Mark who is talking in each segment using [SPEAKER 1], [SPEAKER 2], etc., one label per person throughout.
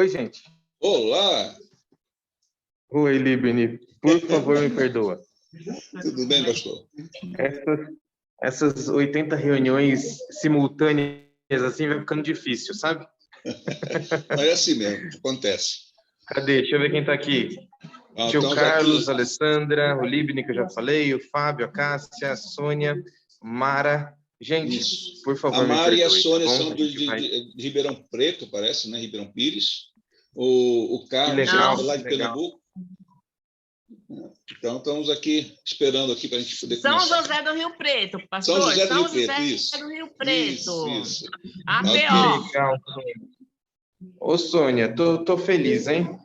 [SPEAKER 1] Oi, gente.
[SPEAKER 2] Olá!
[SPEAKER 1] Oi, Libni. Por favor, me perdoa.
[SPEAKER 2] Tudo bem, pastor?
[SPEAKER 1] Essas 80 reuniões simultâneas assim vai ficando difícil, sabe?
[SPEAKER 2] Mas é assim mesmo, acontece.
[SPEAKER 1] Cadê? Deixa eu ver quem está aqui. Tio
[SPEAKER 2] Estamos
[SPEAKER 1] Carlos,
[SPEAKER 2] aqui.
[SPEAKER 1] Alessandra, o Libni, que eu já falei, o Fábio, a Cássia, a Sônia, Mara. Gente,
[SPEAKER 2] Isso.
[SPEAKER 1] por
[SPEAKER 2] A
[SPEAKER 1] favor, me
[SPEAKER 2] Mari e a
[SPEAKER 1] perdoe, tá
[SPEAKER 2] Sônia
[SPEAKER 1] bom?
[SPEAKER 2] são
[SPEAKER 1] A gente vai...
[SPEAKER 2] de Ribeirão Preto, parece, né? Ribeirão Pires. O
[SPEAKER 1] Que
[SPEAKER 2] Carlos
[SPEAKER 1] legal,
[SPEAKER 2] é lá de
[SPEAKER 1] legal.
[SPEAKER 2] Pernambuco. Então, estamos aqui esperando aqui para a gente poder
[SPEAKER 3] São
[SPEAKER 2] começar.
[SPEAKER 3] José do Rio Preto, pastor.
[SPEAKER 2] São José do Rio
[SPEAKER 3] José
[SPEAKER 2] Preto, isso.
[SPEAKER 3] do Rio Preto.
[SPEAKER 2] Isso.
[SPEAKER 3] APO.
[SPEAKER 2] Ok.
[SPEAKER 1] Legal, Sônia. Ô, Sônia, tô feliz, hein?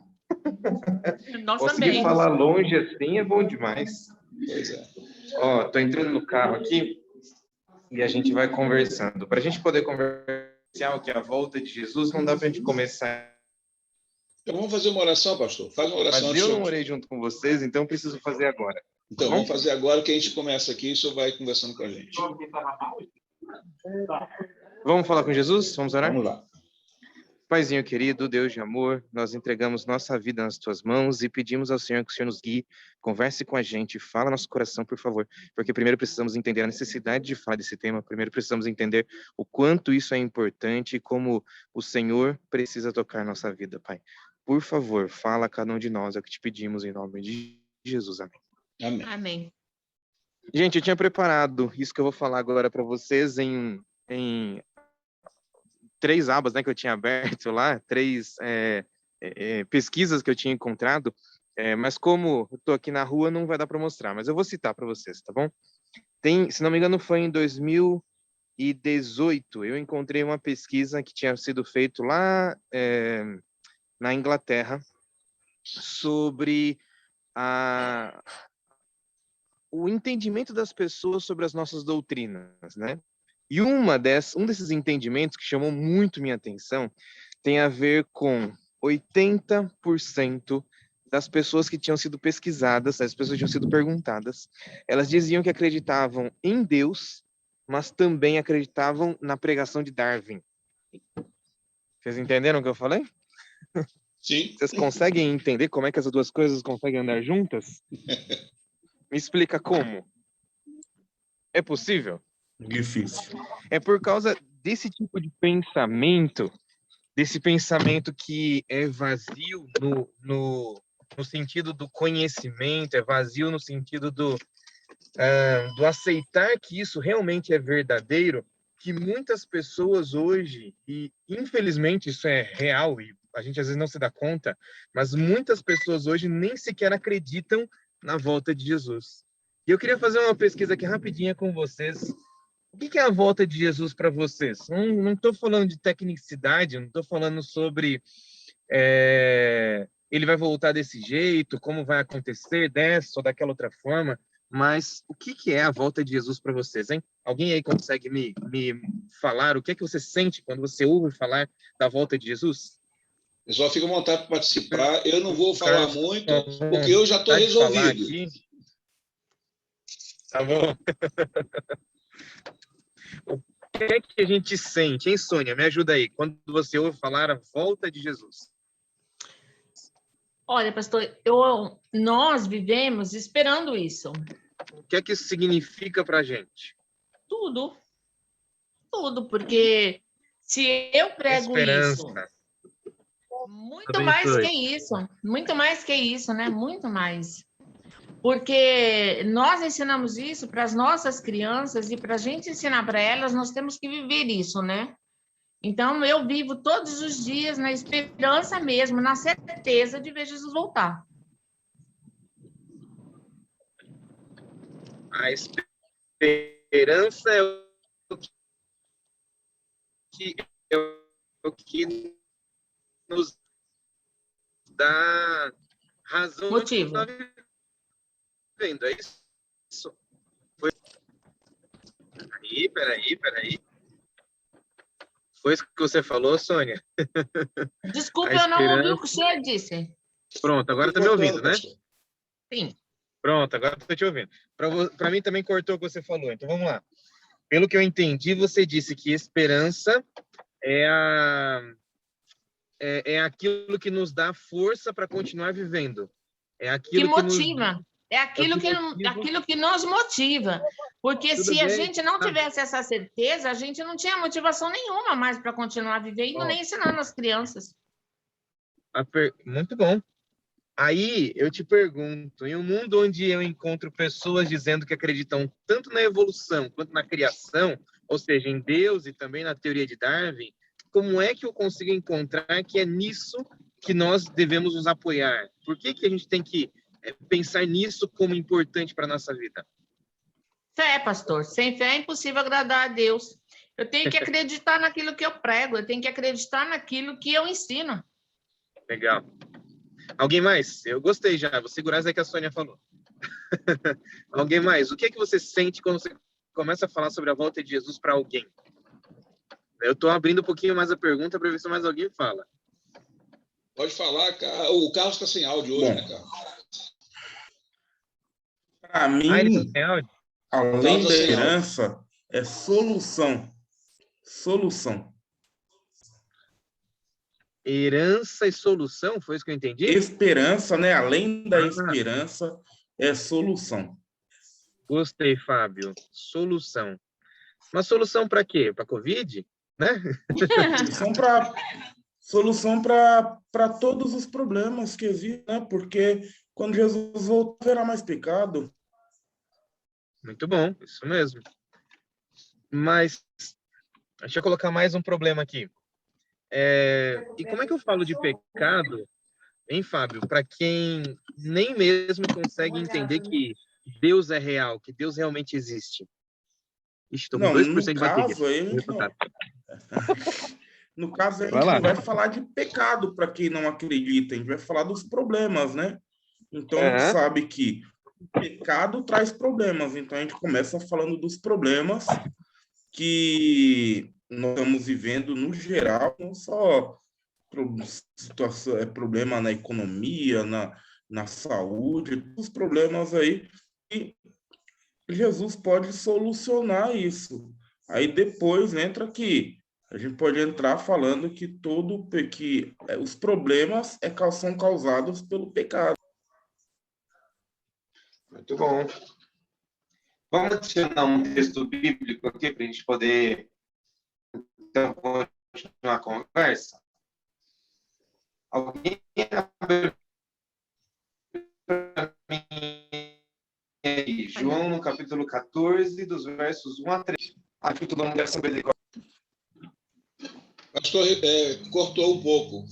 [SPEAKER 3] Nós
[SPEAKER 1] Conseguir
[SPEAKER 3] também.
[SPEAKER 1] falar longe assim é bom demais.
[SPEAKER 2] Pois é.
[SPEAKER 1] Ó, tô entrando no carro aqui e a gente vai conversando. Para a gente poder conversar o que é a volta de Jesus, não dá para a gente começar.
[SPEAKER 2] Então, vamos fazer uma oração, pastor? Faz uma oração
[SPEAKER 1] Mas
[SPEAKER 2] antes.
[SPEAKER 1] eu não orei junto com vocês, então eu preciso fazer agora.
[SPEAKER 2] Então, vamos fazer agora que a gente começa aqui e o senhor vai conversando com a gente.
[SPEAKER 1] Vamos falar com Jesus? Vamos orar?
[SPEAKER 2] Vamos lá.
[SPEAKER 1] Paizinho querido, Deus de amor, nós entregamos nossa vida nas tuas mãos e pedimos ao Senhor que o Senhor nos guie, converse com a gente, fala nosso coração, por favor, porque primeiro precisamos entender a necessidade de falar desse tema, primeiro precisamos entender o quanto isso é importante e como o Senhor precisa tocar nossa vida, Pai. Por favor, fala a cada um de nós, é o que te pedimos em nome de Jesus, amém.
[SPEAKER 2] Amém.
[SPEAKER 3] Amém.
[SPEAKER 1] Gente, eu tinha preparado isso que eu vou falar agora para vocês em 3 abas, né, que eu tinha aberto lá, 3 pesquisas que eu tinha encontrado, mas como eu tô aqui na rua, não vai dar para mostrar, mas eu vou citar para vocês, tá bom? Se não me engano, foi em 2018, eu encontrei uma pesquisa que tinha sido feita lá na Inglaterra sobre o entendimento das pessoas sobre as nossas doutrinas, né? E um desses entendimentos que chamou muito minha atenção tem a ver com 80% das pessoas que tinham sido pesquisadas, as pessoas que tinham sido perguntadas, elas diziam que acreditavam em Deus, mas também acreditavam na pregação de Darwin. Vocês entenderam o que eu falei?
[SPEAKER 2] Sim.
[SPEAKER 1] Vocês conseguem entender como é que essas duas coisas conseguem andar juntas? Me explica como. É possível?
[SPEAKER 4] Difícil.
[SPEAKER 1] É por causa desse tipo de pensamento, desse pensamento que é vazio no sentido do conhecimento, é vazio no sentido do aceitar que isso realmente é verdadeiro, que muitas pessoas hoje, e infelizmente isso é real, e a gente às vezes não se dá conta, mas muitas pessoas hoje nem sequer acreditam na volta de Jesus. E eu queria fazer uma pesquisa aqui rapidinha com vocês. O que é a volta de Jesus para vocês? Não estou falando de tecnicidade, não estou falando sobre ele vai voltar desse jeito, como vai acontecer dessa ou daquela outra forma, mas o que é a volta de Jesus para vocês, hein? Alguém aí consegue me falar o que é que você sente quando você ouve falar da volta de Jesus?
[SPEAKER 2] Pessoal, fica à vontade para participar. Eu não vou falar
[SPEAKER 1] Carlos,
[SPEAKER 2] muito, porque eu já estou
[SPEAKER 1] pode falar
[SPEAKER 2] resolvido.
[SPEAKER 1] aqui. Tá bom. O que é que a gente sente, hein, Sônia? Me ajuda aí. Quando você ouve falar a volta de Jesus.
[SPEAKER 3] Olha, pastor, nós vivemos esperando isso.
[SPEAKER 1] O que é que isso significa para a gente?
[SPEAKER 3] Tudo. Tudo, porque se eu prego
[SPEAKER 1] Esperança.
[SPEAKER 3] isso, muito
[SPEAKER 1] Abençoe.
[SPEAKER 3] mais que isso, né? Muito mais. Porque nós ensinamos isso para as nossas crianças e para a gente ensinar para elas, nós temos que viver isso, né? Então, eu vivo todos os dias na esperança mesmo, na certeza de ver Jesus voltar.
[SPEAKER 1] A esperança é o que nos dá razão
[SPEAKER 3] Motivo.
[SPEAKER 1] de estar vivendo. É isso? Foi... Peraí. Foi isso que você falou, Sônia?
[SPEAKER 3] Desculpa, eu não ouvi o que o senhor disse.
[SPEAKER 1] Pronto, agora está me ouvindo, né?
[SPEAKER 3] Sim.
[SPEAKER 1] Pronto, agora estou te ouvindo. Para mim também cortou o que você falou, então vamos lá. Pelo que eu entendi, você disse que esperança é é aquilo que nos dá força para continuar vivendo. É
[SPEAKER 3] Que
[SPEAKER 1] aquilo que nos
[SPEAKER 3] motiva. É
[SPEAKER 1] é o que motiva.
[SPEAKER 3] aquilo que nos motiva. Porque
[SPEAKER 1] Tudo
[SPEAKER 3] se a
[SPEAKER 1] bem?
[SPEAKER 3] gente não
[SPEAKER 1] Ah,
[SPEAKER 3] tivesse essa certeza, a gente não tinha motivação nenhuma mais para continuar vivendo,
[SPEAKER 1] ó,
[SPEAKER 3] nem ensinando as crianças.
[SPEAKER 1] muito bom. Aí eu te pergunto, em um mundo onde eu encontro pessoas dizendo que acreditam tanto na evolução quanto na criação, ou seja, em Deus e também na teoria de Darwin, como é que eu consigo encontrar que é nisso que nós devemos nos apoiar? Por que que a gente tem que pensar nisso como importante para a nossa vida?
[SPEAKER 3] Fé, pastor. Sem fé é impossível agradar a Deus. Eu tenho que acreditar naquilo que eu prego, eu tenho que acreditar naquilo que eu ensino.
[SPEAKER 1] Legal. Alguém mais? Eu gostei já, vou segurar isso aí que a Sônia falou. Alguém mais? O que é que você sente quando você começa a falar sobre a volta de Jesus para alguém? Eu estou abrindo um pouquinho mais a pergunta para ver se mais alguém fala.
[SPEAKER 2] Pode falar, o Carlos está sem áudio hoje, né, Carlos?
[SPEAKER 4] Para
[SPEAKER 1] Ele
[SPEAKER 4] mim,
[SPEAKER 1] tá sem áudio?
[SPEAKER 4] além
[SPEAKER 2] Tá
[SPEAKER 4] da
[SPEAKER 2] sem áudio.
[SPEAKER 4] herança, é solução. Solução.
[SPEAKER 1] Herança e solução, foi isso que eu entendi?
[SPEAKER 4] Esperança, né? Além da esperança, é solução.
[SPEAKER 1] Gostei, Fábio. Solução. Uma solução para quê? Para Covid? Né?
[SPEAKER 4] Solução para todos os problemas que existem, né? Porque quando Jesus voltar, haverá mais pecado.
[SPEAKER 1] Muito bom, isso mesmo. Mas, deixa eu colocar mais um problema aqui. E como é que eu falo de pecado, hein, Fábio? Para quem nem mesmo consegue entender que Deus é real, que Deus realmente existe. Ixi, estou com
[SPEAKER 4] Não,
[SPEAKER 1] 2% de bateria.
[SPEAKER 4] No caso, a gente
[SPEAKER 1] Vai lá.
[SPEAKER 4] não vai falar de pecado para quem não acredita, a gente vai falar dos problemas, né? Então, a gente sabe que o pecado traz problemas, então a gente começa falando dos problemas que nós estamos vivendo no geral, não só problema na economia, na saúde, os problemas aí, e Jesus pode solucionar isso. Aí depois entra aqui, a gente pode entrar falando que os problemas são causados pelo pecado.
[SPEAKER 1] Muito bom. Vamos adicionar um texto bíblico aqui para a gente poder então, continuar a conversa? Alguém abre para mim aí, João, no capítulo 14, dos versos 1 a 3. Aqui todo mundo deve saber de cor.
[SPEAKER 2] Pastor, cortou um pouco.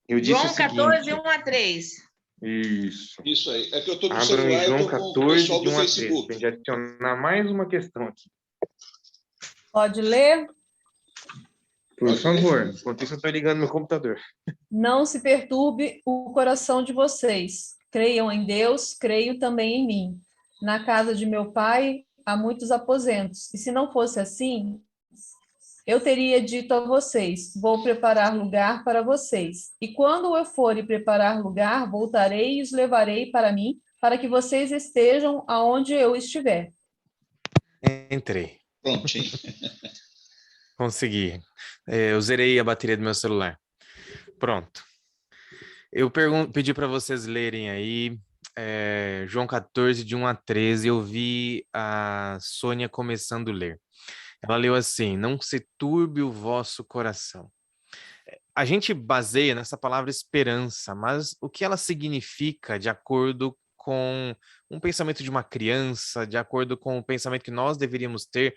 [SPEAKER 1] Eu disse
[SPEAKER 3] João
[SPEAKER 1] o seguinte,
[SPEAKER 3] 14, 1 a 3.
[SPEAKER 2] Isso aí. É que eu estou no
[SPEAKER 1] abram
[SPEAKER 2] celular,
[SPEAKER 1] em João
[SPEAKER 2] eu estou com o
[SPEAKER 1] 14,
[SPEAKER 2] pessoal
[SPEAKER 1] de
[SPEAKER 2] do
[SPEAKER 1] 1 a 3.
[SPEAKER 2] Facebook.
[SPEAKER 1] Tem que adicionar mais uma questão aqui.
[SPEAKER 5] Pode ler?
[SPEAKER 1] Por favor. Enquanto isso, eu estou ligando meu computador.
[SPEAKER 5] Não se perturbe o coração de vocês. Creiam em Deus, creio também em mim. Na casa de meu pai há muitos aposentos, e se não fosse assim, eu teria dito a vocês: vou preparar lugar para vocês. E quando eu for e preparar lugar, voltarei e os levarei para mim, para que vocês estejam aonde eu estiver.
[SPEAKER 6] Entrei.
[SPEAKER 2] Prontinho.
[SPEAKER 6] Consegui. Eu zerei a bateria do meu celular. Pronto. Eu pedi para vocês lerem aí João 14, de 1 a 13. Eu vi a Sônia começando a ler. Ela leu assim: não se turbe o vosso coração. A gente baseia nessa palavra esperança, mas o que ela significa de acordo com um pensamento de uma criança, de acordo com o pensamento que nós deveríamos ter,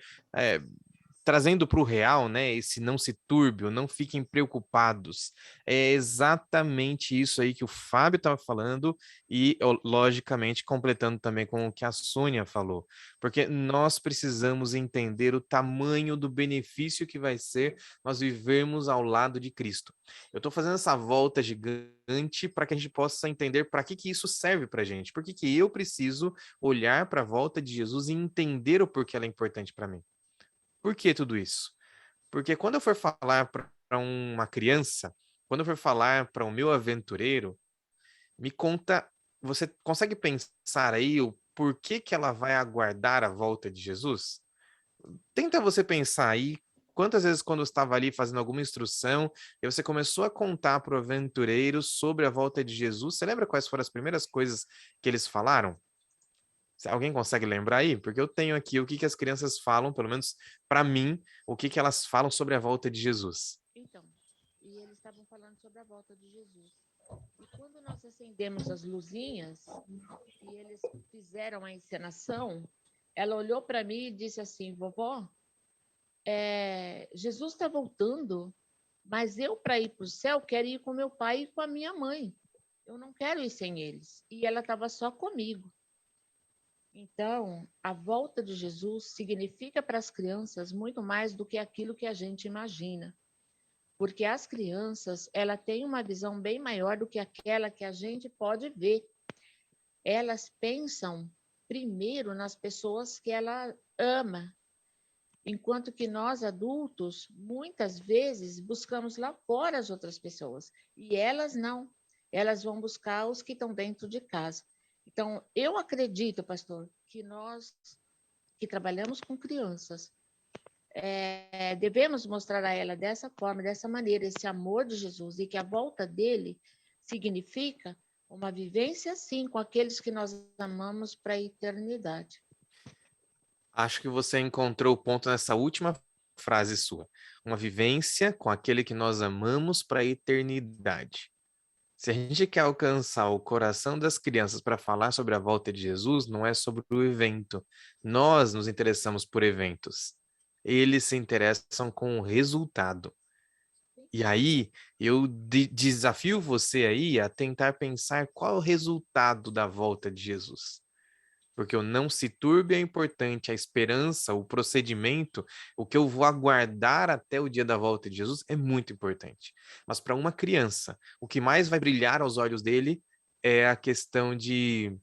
[SPEAKER 6] trazendo para o real, né? Esse não se turbe, não fiquem preocupados. É exatamente isso aí que o Fábio estava falando e, logicamente, completando também com o que a Sônia falou. Porque nós precisamos entender o tamanho do benefício que vai ser nós vivermos ao lado de Cristo. Eu estou fazendo essa volta gigante para que a gente possa entender para que isso serve para a gente. Por que eu preciso olhar para a volta de Jesus e entender o porquê ela é importante para mim. Por que tudo isso? Porque quando eu for falar para uma criança, quando eu for falar para o meu aventureiro, me conta, você consegue pensar aí o porquê que ela vai aguardar a volta de Jesus? Tenta você pensar aí quantas vezes quando eu estava ali fazendo alguma instrução, e você começou a contar para o aventureiro sobre a volta de Jesus, você lembra quais foram as primeiras coisas que eles falaram? Alguém consegue lembrar aí? Porque eu tenho aqui o que as crianças falam, pelo menos para mim, o que elas falam sobre a volta de Jesus.
[SPEAKER 3] Então, e eles estavam falando sobre a volta de Jesus. E quando nós acendemos as luzinhas e eles fizeram a encenação, ela olhou para mim e disse assim: vovó, Jesus está voltando, mas eu, para ir para o céu, quero ir com meu pai e com a minha mãe. Eu não quero ir sem eles. E ela estava só comigo. Então, a volta de Jesus significa para as crianças muito mais do que aquilo que a gente imagina. Porque as crianças, ela tem uma visão bem maior do que aquela que a gente pode ver. Elas pensam primeiro nas pessoas que ela ama, enquanto que nós adultos, muitas vezes, buscamos lá fora as outras pessoas. E elas não. Elas vão buscar os que estão dentro de casa. Então, eu acredito, pastor, que nós que trabalhamos com crianças, devemos mostrar a ela dessa forma, dessa maneira, esse amor de Jesus, e que a volta dele significa uma vivência, sim, com aqueles que nós amamos para a eternidade.
[SPEAKER 6] Acho que você encontrou o ponto nessa última frase sua. Uma vivência com aquele que nós amamos para a eternidade. Se a gente quer alcançar o coração das crianças para falar sobre a volta de Jesus, não é sobre o evento. Nós nos interessamos por eventos. Eles se interessam com o resultado. E aí, eu desafio você aí a tentar pensar qual é o resultado da volta de Jesus. Porque o não se turbe é importante, a esperança, o procedimento, o que eu vou aguardar até o dia da volta de Jesus é muito importante. Mas para uma criança, o que mais vai brilhar aos olhos dele é a questão de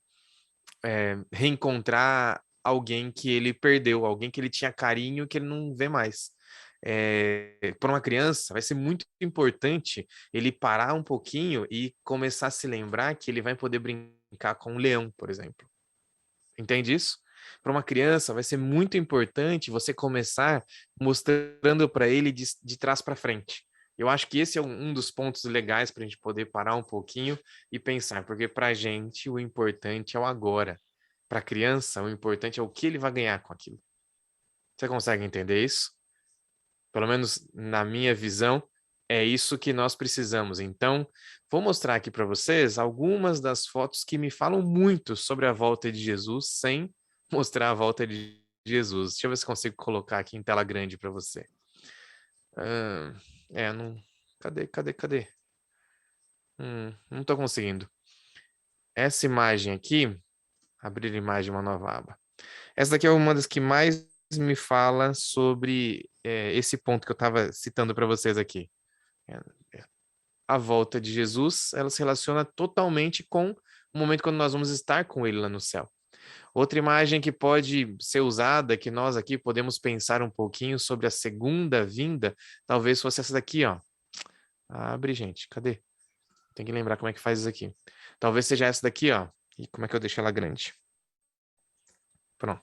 [SPEAKER 6] reencontrar alguém que ele perdeu, alguém que ele tinha carinho que ele não vê mais. Para uma criança, vai ser muito importante ele parar um pouquinho e começar a se lembrar que ele vai poder brincar com um leão, por exemplo. Entende isso? Para uma criança, vai ser muito importante você começar mostrando para ele de trás para frente. Eu acho que esse é um dos pontos legais para a gente poder parar um pouquinho e pensar, porque para a gente o importante é o agora. Para a criança, o importante é o que ele vai ganhar com aquilo. Você consegue entender isso? Pelo menos na minha visão, é isso que nós precisamos. Então, vou mostrar aqui para vocês algumas das fotos que me falam muito sobre a volta de Jesus, sem mostrar a volta de Jesus. Deixa eu ver se consigo colocar aqui em tela grande para você. Não... Cadê? Não estou conseguindo. Essa imagem aqui, abrir imagem, uma nova aba. Essa daqui é uma das que mais me fala sobre esse ponto que eu estava citando para vocês aqui. A volta de Jesus, ela se relaciona totalmente com o momento quando nós vamos estar com ele lá no céu. Outra imagem que pode ser usada, que nós aqui podemos pensar um pouquinho sobre a segunda vinda, talvez fosse essa daqui, ó. Abre, gente, cadê? Tem que lembrar como é que faz isso aqui. Talvez seja essa daqui, ó. E como é que eu deixo ela grande? Pronto.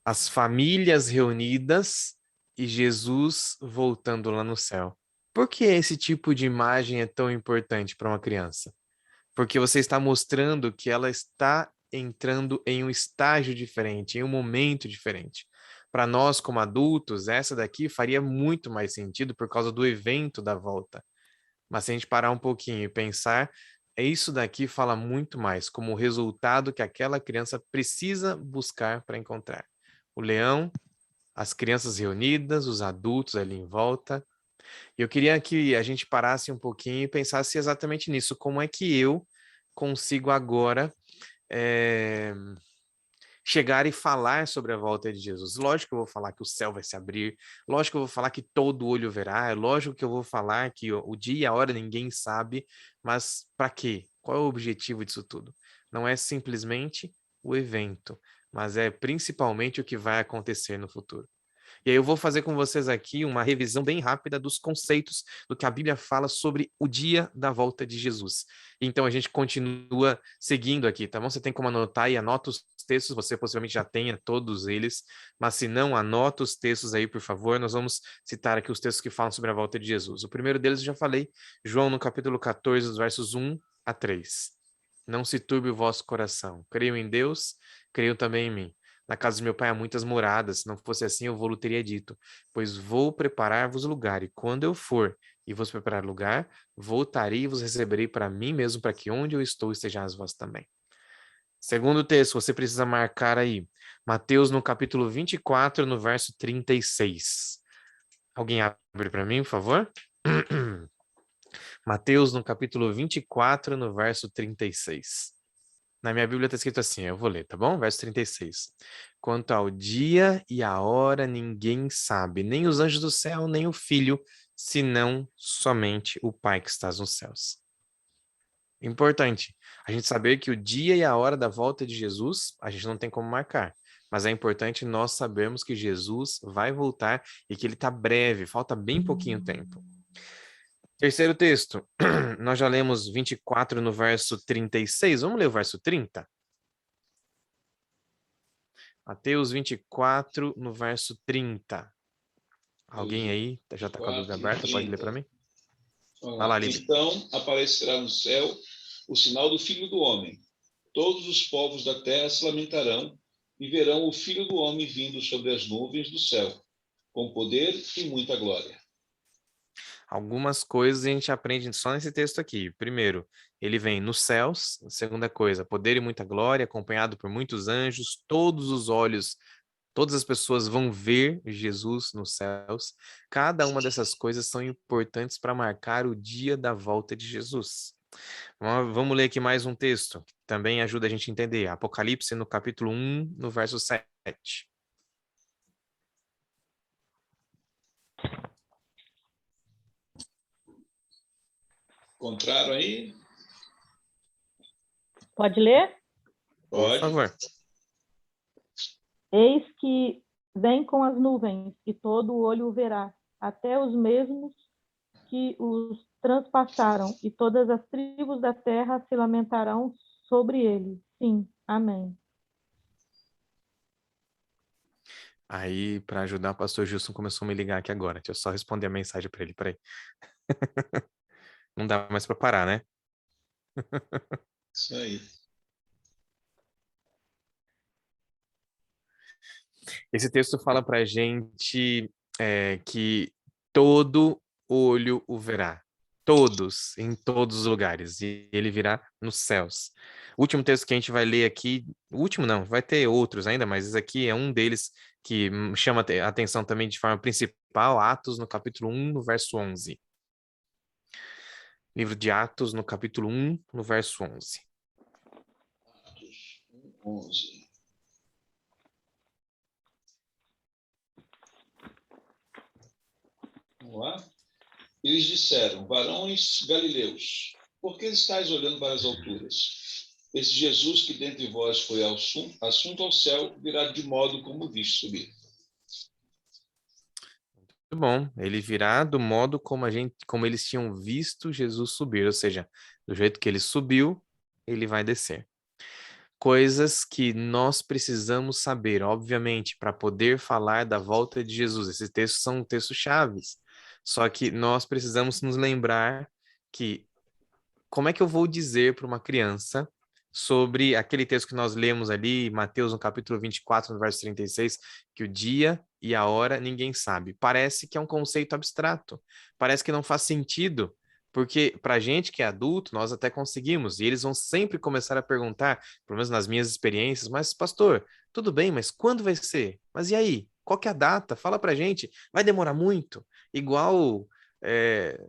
[SPEAKER 6] As famílias reunidas e Jesus voltando lá no céu. Por que esse tipo de imagem é tão importante para uma criança? Porque você está mostrando que ela está entrando em um estágio diferente, em um momento diferente. Para nós, como adultos, essa daqui faria muito mais sentido por causa do evento da volta. Mas se a gente parar um pouquinho e pensar, isso daqui fala muito mais como o resultado que aquela criança precisa buscar para encontrar. O leão, as crianças reunidas, os adultos ali em volta. Eu queria que a gente parasse um pouquinho e pensasse exatamente nisso. Como é que eu consigo agora chegar e falar sobre a volta de Jesus? Lógico que eu vou falar que o céu vai se abrir, lógico que eu vou falar que todo olho verá, lógico que eu vou falar que o dia e a hora ninguém sabe, mas para quê? Qual é o objetivo disso tudo? Não é simplesmente o evento, mas é principalmente o que vai acontecer no futuro. E aí eu vou fazer com vocês aqui uma revisão bem rápida dos conceitos do que a Bíblia fala sobre o dia da volta de Jesus. Então a gente continua seguindo aqui, tá bom? Você tem como anotar e anota os textos, você possivelmente já tenha todos eles, mas se não, anota os textos aí, por favor. Nós vamos citar aqui os textos que falam sobre a volta de Jesus. O primeiro deles eu já falei, João no capítulo 14, os versos 1 a 3. Não se turbe o vosso coração. Creio em Deus, creio também em mim. Na casa de meu pai há muitas moradas. Se não fosse assim, eu vou-lhe teria dito. Pois vou preparar-vos lugar. E quando eu for e vos preparar lugar, voltarei e vos receberei para mim mesmo, para que onde eu estou estejais vós também. Segundo texto, você precisa marcar aí. Mateus no capítulo 24, no verso 36. Alguém abre para mim, por favor? Mateus no capítulo 24, no verso 36. Na minha Bíblia está escrito assim, eu vou ler, tá bom? Verso 36. Quanto ao dia e a hora, ninguém sabe, nem os anjos do céu, nem o Filho, senão somente o Pai que está nos céus. Importante a gente saber que o dia e a hora da volta de Jesus, a gente não tem como marcar. Mas é importante nós sabermos que Jesus vai voltar e que ele está breve, falta bem pouquinho tempo. Terceiro texto, nós já lemos 24 no verso 36, vamos ler o verso 30? Mateus 24 no verso 30. Alguém aí já está com a Bíblia aberta? Pode ler para mim? Vai lá, Líbia.
[SPEAKER 2] Então aparecerá no céu o sinal do Filho do Homem. Todos os povos da terra se lamentarão e verão o Filho do Homem vindo sobre as nuvens do céu, com poder e muita glória.
[SPEAKER 6] Algumas coisas a gente aprende só nesse texto aqui. Primeiro, ele vem nos céus. Segunda coisa, poder e muita glória, acompanhado por muitos anjos. Todos os olhos, todas as pessoas vão ver Jesus nos céus. Cada uma dessas coisas são importantes para marcar o dia da volta de Jesus. Vamos ler aqui mais um texto, que também ajuda a gente a entender. Apocalipse, no capítulo 1, no verso 7.
[SPEAKER 2] Encontraram aí?
[SPEAKER 7] Pode ler?
[SPEAKER 6] Por
[SPEAKER 2] Pode.
[SPEAKER 6] favor.
[SPEAKER 7] Eis que vem com as nuvens, e todo o olho o verá, até os mesmos que os transpassaram, e todas as tribos da terra se lamentarão sobre ele. Sim, amém.
[SPEAKER 6] Aí, para ajudar, o pastor Gilson começou a me ligar aqui agora. Deixa eu só responder a mensagem para ele, peraí. Não dá mais para parar, né?
[SPEAKER 2] Isso aí.
[SPEAKER 6] Esse texto fala para a gente que todo olho o verá. Todos, em todos os lugares. E ele virá nos céus. O último texto que a gente vai ler aqui, o último não, vai ter outros ainda, mas esse aqui é um deles que chama a atenção também de forma principal, Atos, no capítulo 1, no verso 11. Livro de Atos, no capítulo 1, no verso 11.
[SPEAKER 2] Atos 11. Vamos lá? Eles disseram, varões galileus, por que estáis olhando para as alturas? Esse Jesus que dentre vós foi assunto ao céu, virá de modo como viste subir.
[SPEAKER 6] Muito bom. Ele virá do modo como eles tinham visto Jesus subir, ou seja, do jeito que ele subiu, ele vai descer. Coisas que nós precisamos saber, obviamente, para poder falar da volta de Jesus. Esses textos são textos chaves. Só que nós precisamos nos lembrar que como é que eu vou dizer para uma criança sobre aquele texto que nós lemos ali, Mateus no capítulo 24, no verso 36, que o dia e a hora ninguém sabe. Parece que é um conceito abstrato, parece que não faz sentido, porque para a gente que é adulto, nós até conseguimos, e eles vão sempre começar a perguntar, pelo menos nas minhas experiências, mas pastor, tudo bem, mas quando vai ser? Mas e aí? Qual que é a data? Fala pra gente. Vai demorar muito? Igual,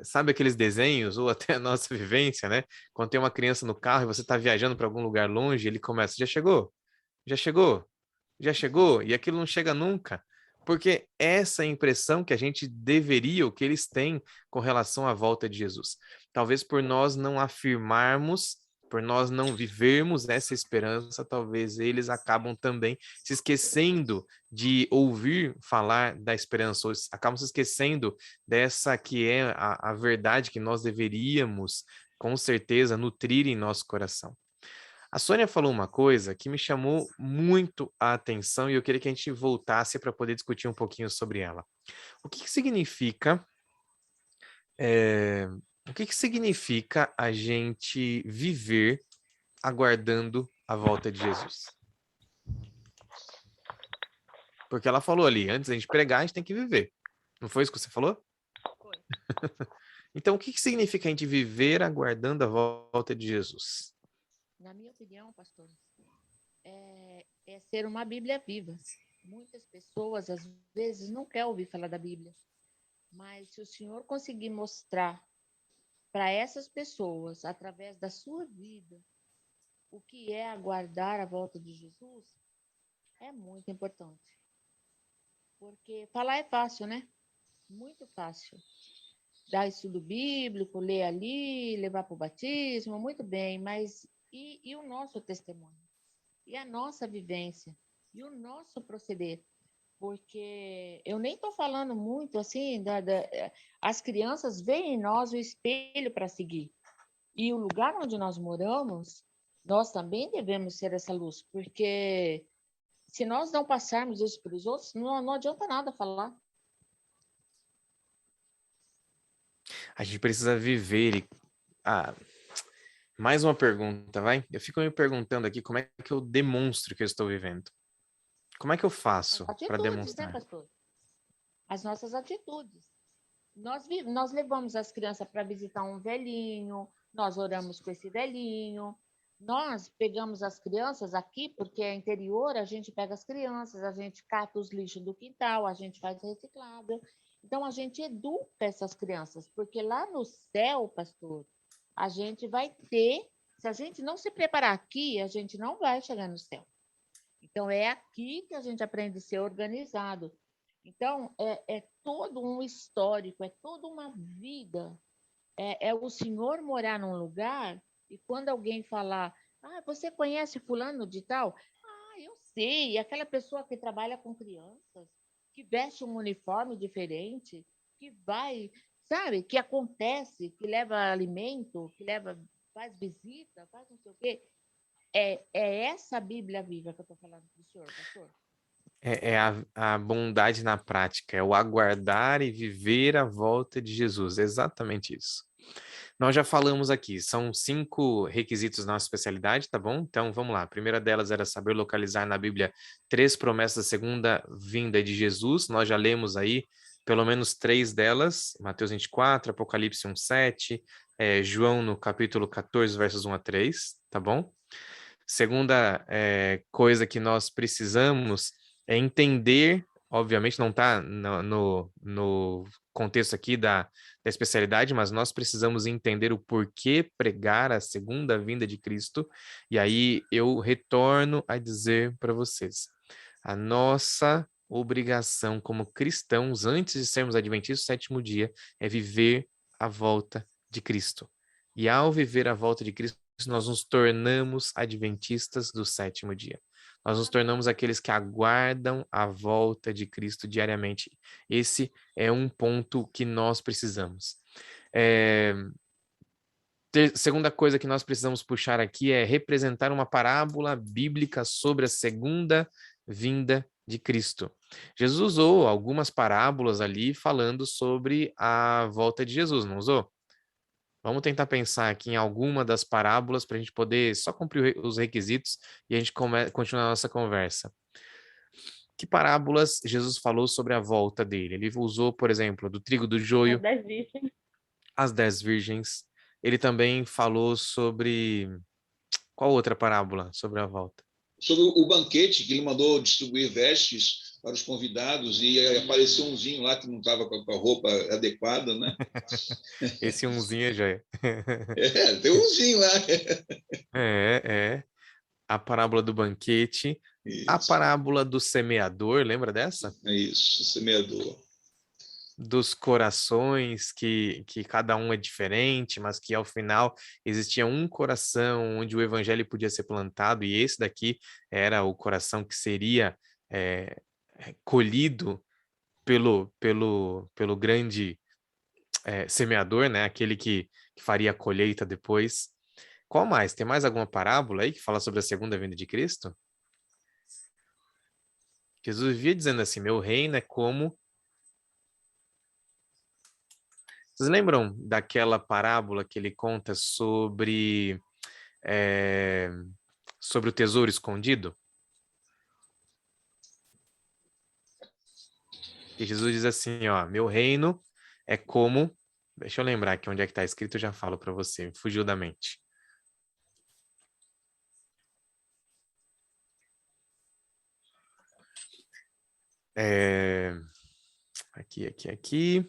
[SPEAKER 6] sabe aqueles desenhos, ou até a nossa vivência, né? Quando tem uma criança no carro e você está viajando para algum lugar longe, ele começa, já chegou? Já chegou? Já chegou? E aquilo não chega nunca. Porque essa é a impressão que a gente deveria, ou que eles têm com relação à volta de Jesus. Talvez por nós não afirmarmos, por nós não vivermos essa esperança, talvez eles acabam também se esquecendo de ouvir falar da esperança, ou acabam se esquecendo dessa que é a verdade que nós deveríamos, com certeza, nutrir em nosso coração. A Sônia falou uma coisa que me chamou muito a atenção e eu queria que a gente voltasse para poder discutir um pouquinho sobre ela. O que que significa, eh, o que que significa a gente viver aguardando a volta de Jesus? Porque ela falou ali, antes da gente pregar, a gente tem que viver. Não foi isso que você falou?
[SPEAKER 3] Foi.
[SPEAKER 6] Então, o que que significa a gente viver aguardando a volta de Jesus?
[SPEAKER 3] Na minha opinião, pastor, é ser uma Bíblia viva. Muitas pessoas, às vezes, não querem ouvir falar da Bíblia. Mas se o Senhor conseguir mostrar para essas pessoas, através da sua vida, o que é aguardar a volta de Jesus, é muito importante. Porque falar é fácil, né? Muito fácil. Dar estudo bíblico, ler ali, levar para o batismo, muito bem, mas e o nosso testemunho? E a nossa vivência? E o nosso proceder? Porque eu nem estou falando muito assim, as crianças veem em nós o espelho para seguir. E o lugar onde nós moramos, nós também devemos ser essa luz, porque se nós não passarmos isso para os outros, não adianta nada falar.
[SPEAKER 6] A gente precisa viver e... Ah, mais uma pergunta, vai? Eu fico me perguntando aqui como é que eu demonstro que eu estou vivendo. Como é que eu
[SPEAKER 3] As
[SPEAKER 6] faço para
[SPEAKER 3] atitudes, né,
[SPEAKER 6] demonstrar?
[SPEAKER 3] pastor? As nossas atitudes. Nós levamos as crianças para visitar um velhinho, nós oramos com esse velhinho, nós pegamos as crianças aqui, porque é interior, a gente pega as crianças, a gente cata os lixos do quintal, a gente faz reciclado. Então, a gente educa essas crianças, porque lá no céu, pastor, a gente vai ter, se a gente não se preparar aqui, a gente não vai chegar no céu. Então, é aqui que a gente aprende a ser organizado. Então, é todo um histórico, é toda uma vida. É o senhor morar num lugar e quando alguém falar, você conhece fulano de tal? Eu sei, aquela pessoa que trabalha com crianças, que veste um uniforme diferente, que vai, sabe, que acontece, que leva alimento, faz visita, faz não sei o quê. É essa Bíblia viva que eu estou falando para o senhor, pastor.
[SPEAKER 6] É a bondade na prática, é o aguardar e viver a volta de Jesus, exatamente isso. Nós já falamos aqui, são 5 requisitos da nossa especialidade, tá bom? Então, vamos lá. A primeira delas era saber localizar na Bíblia 3 promessas da segunda vinda de Jesus. Nós já lemos aí pelo menos 3 delas, Mateus 24, Apocalipse 1:7, João no capítulo 14, versos 1 a 3, tá bom? Segunda coisa que nós precisamos é entender, obviamente não está no contexto aqui da especialidade, mas nós precisamos entender o porquê pregar a segunda vinda de Cristo, e aí eu retorno a dizer para vocês, a nossa obrigação como cristãos, antes de sermos adventistas do sétimo dia, é viver a volta de Cristo. E ao viver a volta de Cristo, nós nos tornamos adventistas do sétimo dia. Nós nos tornamos aqueles que aguardam a volta de Cristo diariamente. Esse é um ponto que nós precisamos. Segunda coisa que nós precisamos puxar aqui é representar uma parábola bíblica sobre a segunda vinda de Cristo. Jesus usou algumas parábolas ali falando sobre a volta de Jesus, não usou? Vamos tentar pensar aqui em alguma das parábolas para a gente poder só cumprir os requisitos e a gente continuar a nossa conversa. Que parábolas Jesus falou sobre a volta dele? Ele usou, por exemplo, do trigo do joio,
[SPEAKER 7] As 10 virgens.
[SPEAKER 6] as 10 virgens. Ele também falou sobre... Qual outra parábola sobre a volta?
[SPEAKER 2] Sobre o banquete, que ele mandou distribuir vestes para os convidados e apareceu umzinho lá que não estava com a roupa adequada, né?
[SPEAKER 6] Esse umzinho já é.
[SPEAKER 2] Tem umzinho lá.
[SPEAKER 6] É. A parábola do banquete. A
[SPEAKER 2] Isso.
[SPEAKER 6] parábola do semeador, lembra dessa?
[SPEAKER 2] É isso, semeador.
[SPEAKER 6] Dos corações, que cada um é diferente, mas que ao final existia um coração onde o evangelho podia ser plantado, e esse daqui era o coração que seria colhido pelo grande semeador, né? Aquele que faria a colheita depois. Qual mais? Tem mais alguma parábola aí que fala sobre a segunda vinda de Cristo? Jesus vivia dizendo assim, meu reino é como... Vocês lembram daquela parábola que ele conta sobre o tesouro escondido? Que Jesus diz assim, ó, meu reino é como... Deixa eu lembrar aqui onde é que está escrito, eu já falo para você, fugiu da mente. Aqui.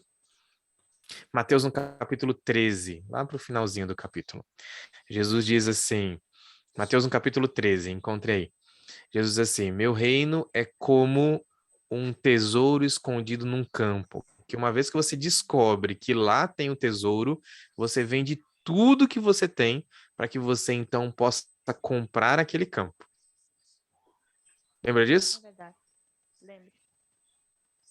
[SPEAKER 6] Mateus no capítulo 13, lá para o finalzinho do capítulo. Jesus diz assim, Mateus no capítulo 13, encontrei. Jesus diz assim, meu reino é como um tesouro escondido num campo. Que uma vez que você descobre que lá tem o tesouro, você vende tudo que você tem para que você então possa comprar aquele campo. Lembra disso?
[SPEAKER 7] É verdade. Lembro.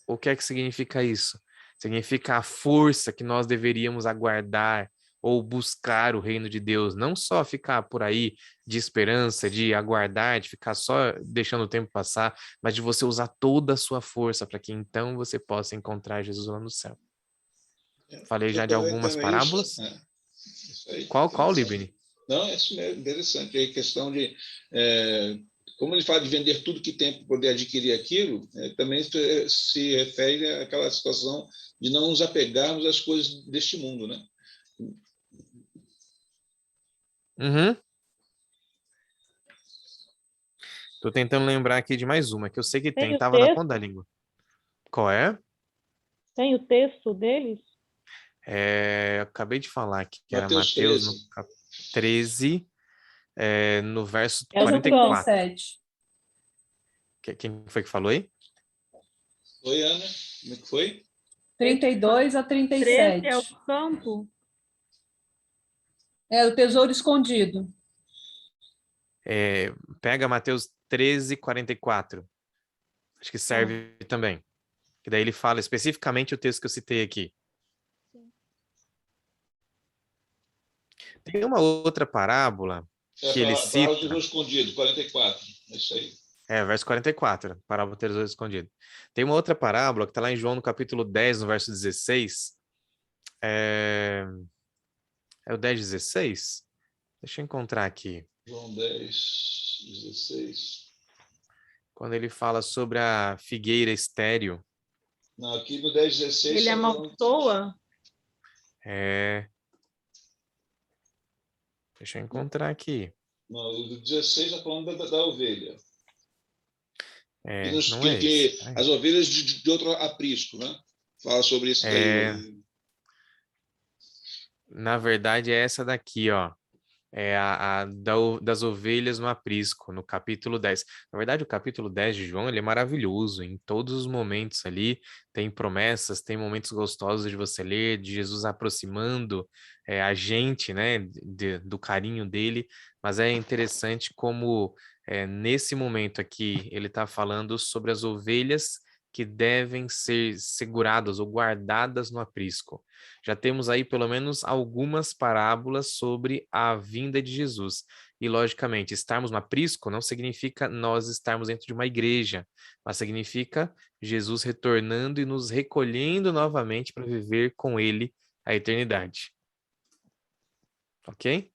[SPEAKER 6] O que é que significa isso? Significa a força que nós deveríamos aguardar ou buscar o reino de Deus, não só ficar por aí de esperança, de aguardar, de ficar só deixando o tempo passar, mas de você usar toda a sua força para que então você possa encontrar Jesus lá no céu. Falei já de algumas
[SPEAKER 2] Também isso,
[SPEAKER 6] parábolas.
[SPEAKER 2] Isso aí,
[SPEAKER 6] Qual, Libni?
[SPEAKER 2] Não, isso é interessante. A questão de... como ele fala de vender tudo que tem para poder adquirir aquilo, também se refere àquela situação de não nos apegarmos às coisas deste mundo, né?
[SPEAKER 6] Uhum. Tô tentando lembrar aqui de mais uma, que eu sei que
[SPEAKER 7] Tem o
[SPEAKER 6] tava na
[SPEAKER 7] texto?
[SPEAKER 6] ponta da língua. Qual é?
[SPEAKER 7] Tem o texto deles?
[SPEAKER 6] Eu acabei de falar aqui, que era
[SPEAKER 2] Mateus
[SPEAKER 6] Mateus no
[SPEAKER 2] 13.
[SPEAKER 6] 13, no verso
[SPEAKER 5] É o
[SPEAKER 6] 44.
[SPEAKER 5] 37.
[SPEAKER 6] Quem foi que falou aí?
[SPEAKER 2] Oi, Ana, como é que foi?
[SPEAKER 5] 32 a 37.
[SPEAKER 7] 13 é o campo?
[SPEAKER 5] É o tesouro escondido.
[SPEAKER 6] Pega Mateus 13, 44. Acho que serve também. Que daí ele fala especificamente o texto que eu citei aqui. Tem uma outra parábola que ele
[SPEAKER 2] A palavra do
[SPEAKER 6] cita.
[SPEAKER 2] tesouro escondido, 44. É isso aí.
[SPEAKER 6] Verso 44, parábola do tesouro escondido. Tem uma outra parábola que está lá em João no capítulo 10, no verso 16. É o 10, 16? Deixa eu encontrar aqui.
[SPEAKER 2] João 10, 16.
[SPEAKER 6] Quando ele fala sobre a figueira estéril.
[SPEAKER 2] Não, aqui no 10, 16...
[SPEAKER 7] Ele amaldiçoa?
[SPEAKER 6] Deixa eu encontrar aqui.
[SPEAKER 2] Não, o 16 está falando da ovelha.
[SPEAKER 6] Não é esse.
[SPEAKER 2] As ovelhas de outro aprisco, né? Fala sobre isso daí.
[SPEAKER 6] Na verdade, é essa daqui, ó. É das ovelhas no aprisco, no capítulo 10. Na verdade, o capítulo 10 de João, ele é maravilhoso. Em todos os momentos ali, tem promessas, tem momentos gostosos de você ler, de Jesus aproximando a gente, né, do carinho dele. Mas é interessante como, nesse momento aqui, ele está falando sobre as ovelhas que devem ser seguradas ou guardadas no aprisco. Já temos aí pelo menos algumas parábolas sobre a vinda de Jesus. E, logicamente, estarmos no aprisco não significa nós estarmos dentro de uma igreja, mas significa Jesus retornando e nos recolhendo novamente para viver com ele a eternidade. Ok?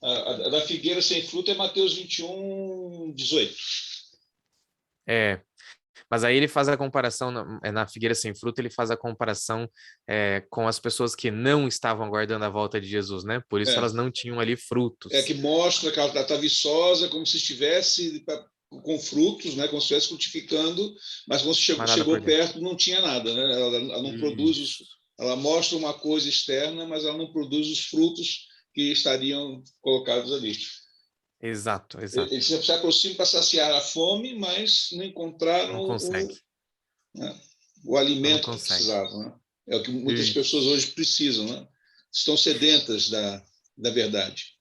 [SPEAKER 2] A da figueira sem fruto é Mateus 21, 18.
[SPEAKER 6] Mas aí ele faz a comparação, na figueira sem fruto, ele faz a comparação com as pessoas que não estavam aguardando a volta de Jesus, né? Por isso elas não tinham ali frutos.
[SPEAKER 2] Que mostra que ela está viçosa, como se estivesse com frutos, né? Como se estivesse frutificando, mas quando chegou perto não tinha nada, né? Ela não produz, ela mostra uma coisa externa, mas ela não produz os frutos que estariam colocados ali.
[SPEAKER 6] Exato.
[SPEAKER 2] Eles se aproximam para saciar a fome, mas não encontraram o alimento que precisavam. Né? É o que muitas pessoas hoje precisam, né? Estão sedentas da verdade.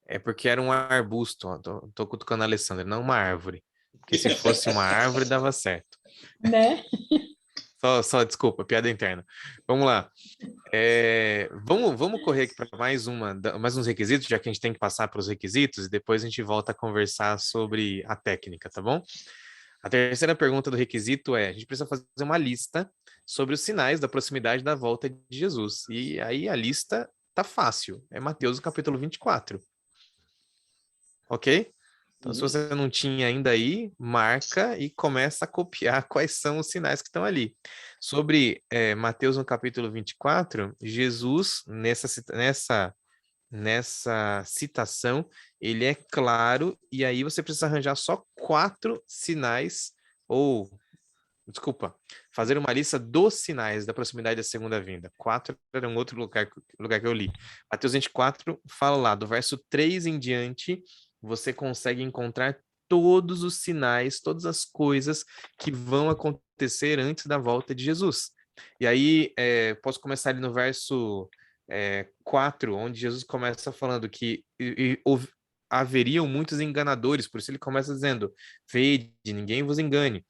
[SPEAKER 6] É porque era um arbusto, ó. Tô cutucando a Alessandra, não uma árvore. Porque se fosse uma árvore, dava certo.
[SPEAKER 5] Né?
[SPEAKER 6] Só, desculpa, piada interna. Vamos lá. Vamos correr aqui para mais uns requisitos, já que a gente tem que passar para os requisitos, e depois a gente volta a conversar sobre a técnica, tá bom? A terceira pergunta do requisito é: a gente precisa fazer uma lista sobre os sinais da proximidade da volta de Jesus. E aí a lista tá fácil, é Mateus capítulo 24. Ok? Então, se você não tinha ainda aí, marca e começa a copiar quais são os sinais que estão ali. Sobre Mateus no capítulo 24, Jesus, nessa citação, ele é claro, e aí você precisa arranjar só 4 sinais, fazer uma lista dos sinais da proximidade da segunda vinda. 4 era um outro lugar que eu li. Mateus 24 fala lá, do verso 3 em diante, você consegue encontrar todos os sinais, todas as coisas que vão acontecer antes da volta de Jesus. E aí, posso começar ali no verso 4, onde Jesus começa falando que haveriam muitos enganadores, por isso ele começa dizendo: vede, ninguém vos engane.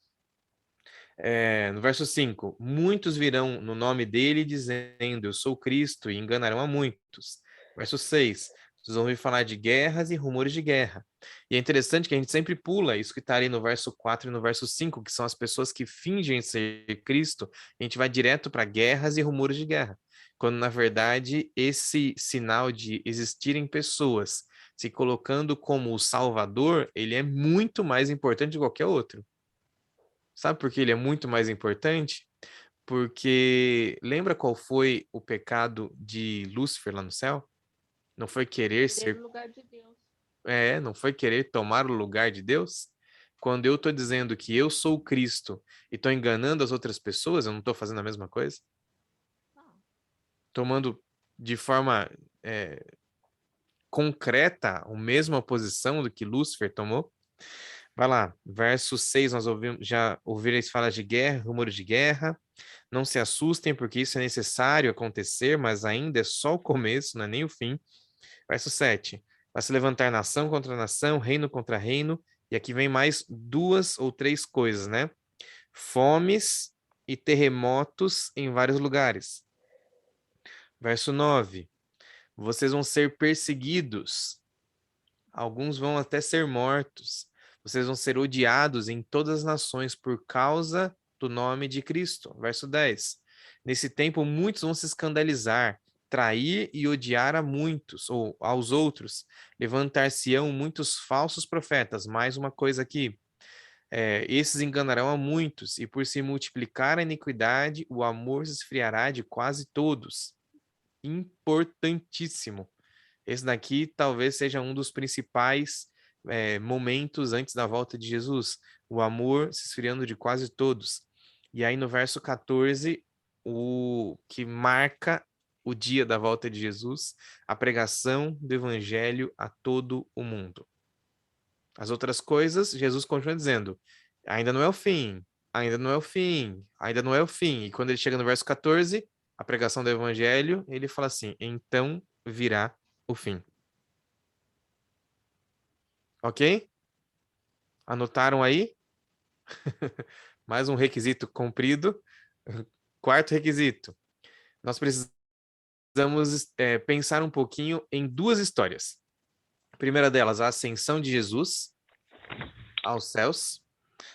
[SPEAKER 6] No verso 5, muitos virão no nome dele dizendo, eu sou Cristo, e enganarão a muitos. Verso 6, vocês vão ouvir falar de guerras e rumores de guerra. E é interessante que a gente sempre pula isso que está ali no verso 4 e no verso 5, que são as pessoas que fingem ser Cristo, a gente vai direto para guerras e rumores de guerra. Quando, na verdade, esse sinal de existirem pessoas se colocando como o Salvador, ele é muito mais importante de qualquer outro. Sabe por que ele é muito mais importante? Porque lembra qual foi o pecado de Lúcifer lá no céu? Não foi querer
[SPEAKER 3] Ter
[SPEAKER 6] ser.
[SPEAKER 3] o lugar de Deus.
[SPEAKER 6] Não foi querer tomar o lugar de Deus? Quando eu estou dizendo que eu sou o Cristo e estou enganando as outras pessoas, eu não estou fazendo a mesma coisa? Tomando de forma concreta a mesma posição do que Lúcifer tomou? Vai lá, verso 6, nós já ouvireis falar de guerra, rumores de guerra. Não se assustem, porque isso é necessário acontecer, mas ainda é só o começo, não é nem o fim. Verso 7, vai se levantar nação contra nação, reino contra reino, e aqui vem mais 2 ou 3 coisas, né? Fomes e terremotos em vários lugares. Verso 9, vocês vão ser perseguidos, alguns vão até ser mortos. Vocês vão ser odiados em todas as nações por causa do nome de Cristo. Verso 10. Nesse tempo, muitos vão se escandalizar, trair e odiar a muitos, ou aos outros. Levantar-se-ão muitos falsos profetas. Mais uma coisa aqui. Esses enganarão a muitos, e por se multiplicar a iniquidade, o amor se esfriará de quase todos. Importantíssimo. Esse daqui talvez seja um dos principais momentos antes da volta de Jesus, o amor se esfriando de quase todos. E aí no verso 14, o que marca o dia da volta de Jesus, a pregação do evangelho a todo o mundo. As outras coisas, Jesus continua dizendo, ainda não é o fim, ainda não é o fim, ainda não é o fim. E quando ele chega no verso 14, a pregação do evangelho, ele fala assim, então virá o fim. Ok? Anotaram aí? Mais um requisito cumprido. Quarto requisito. Nós precisamos pensar um pouquinho em 2 histórias. A primeira delas, a ascensão de Jesus aos céus.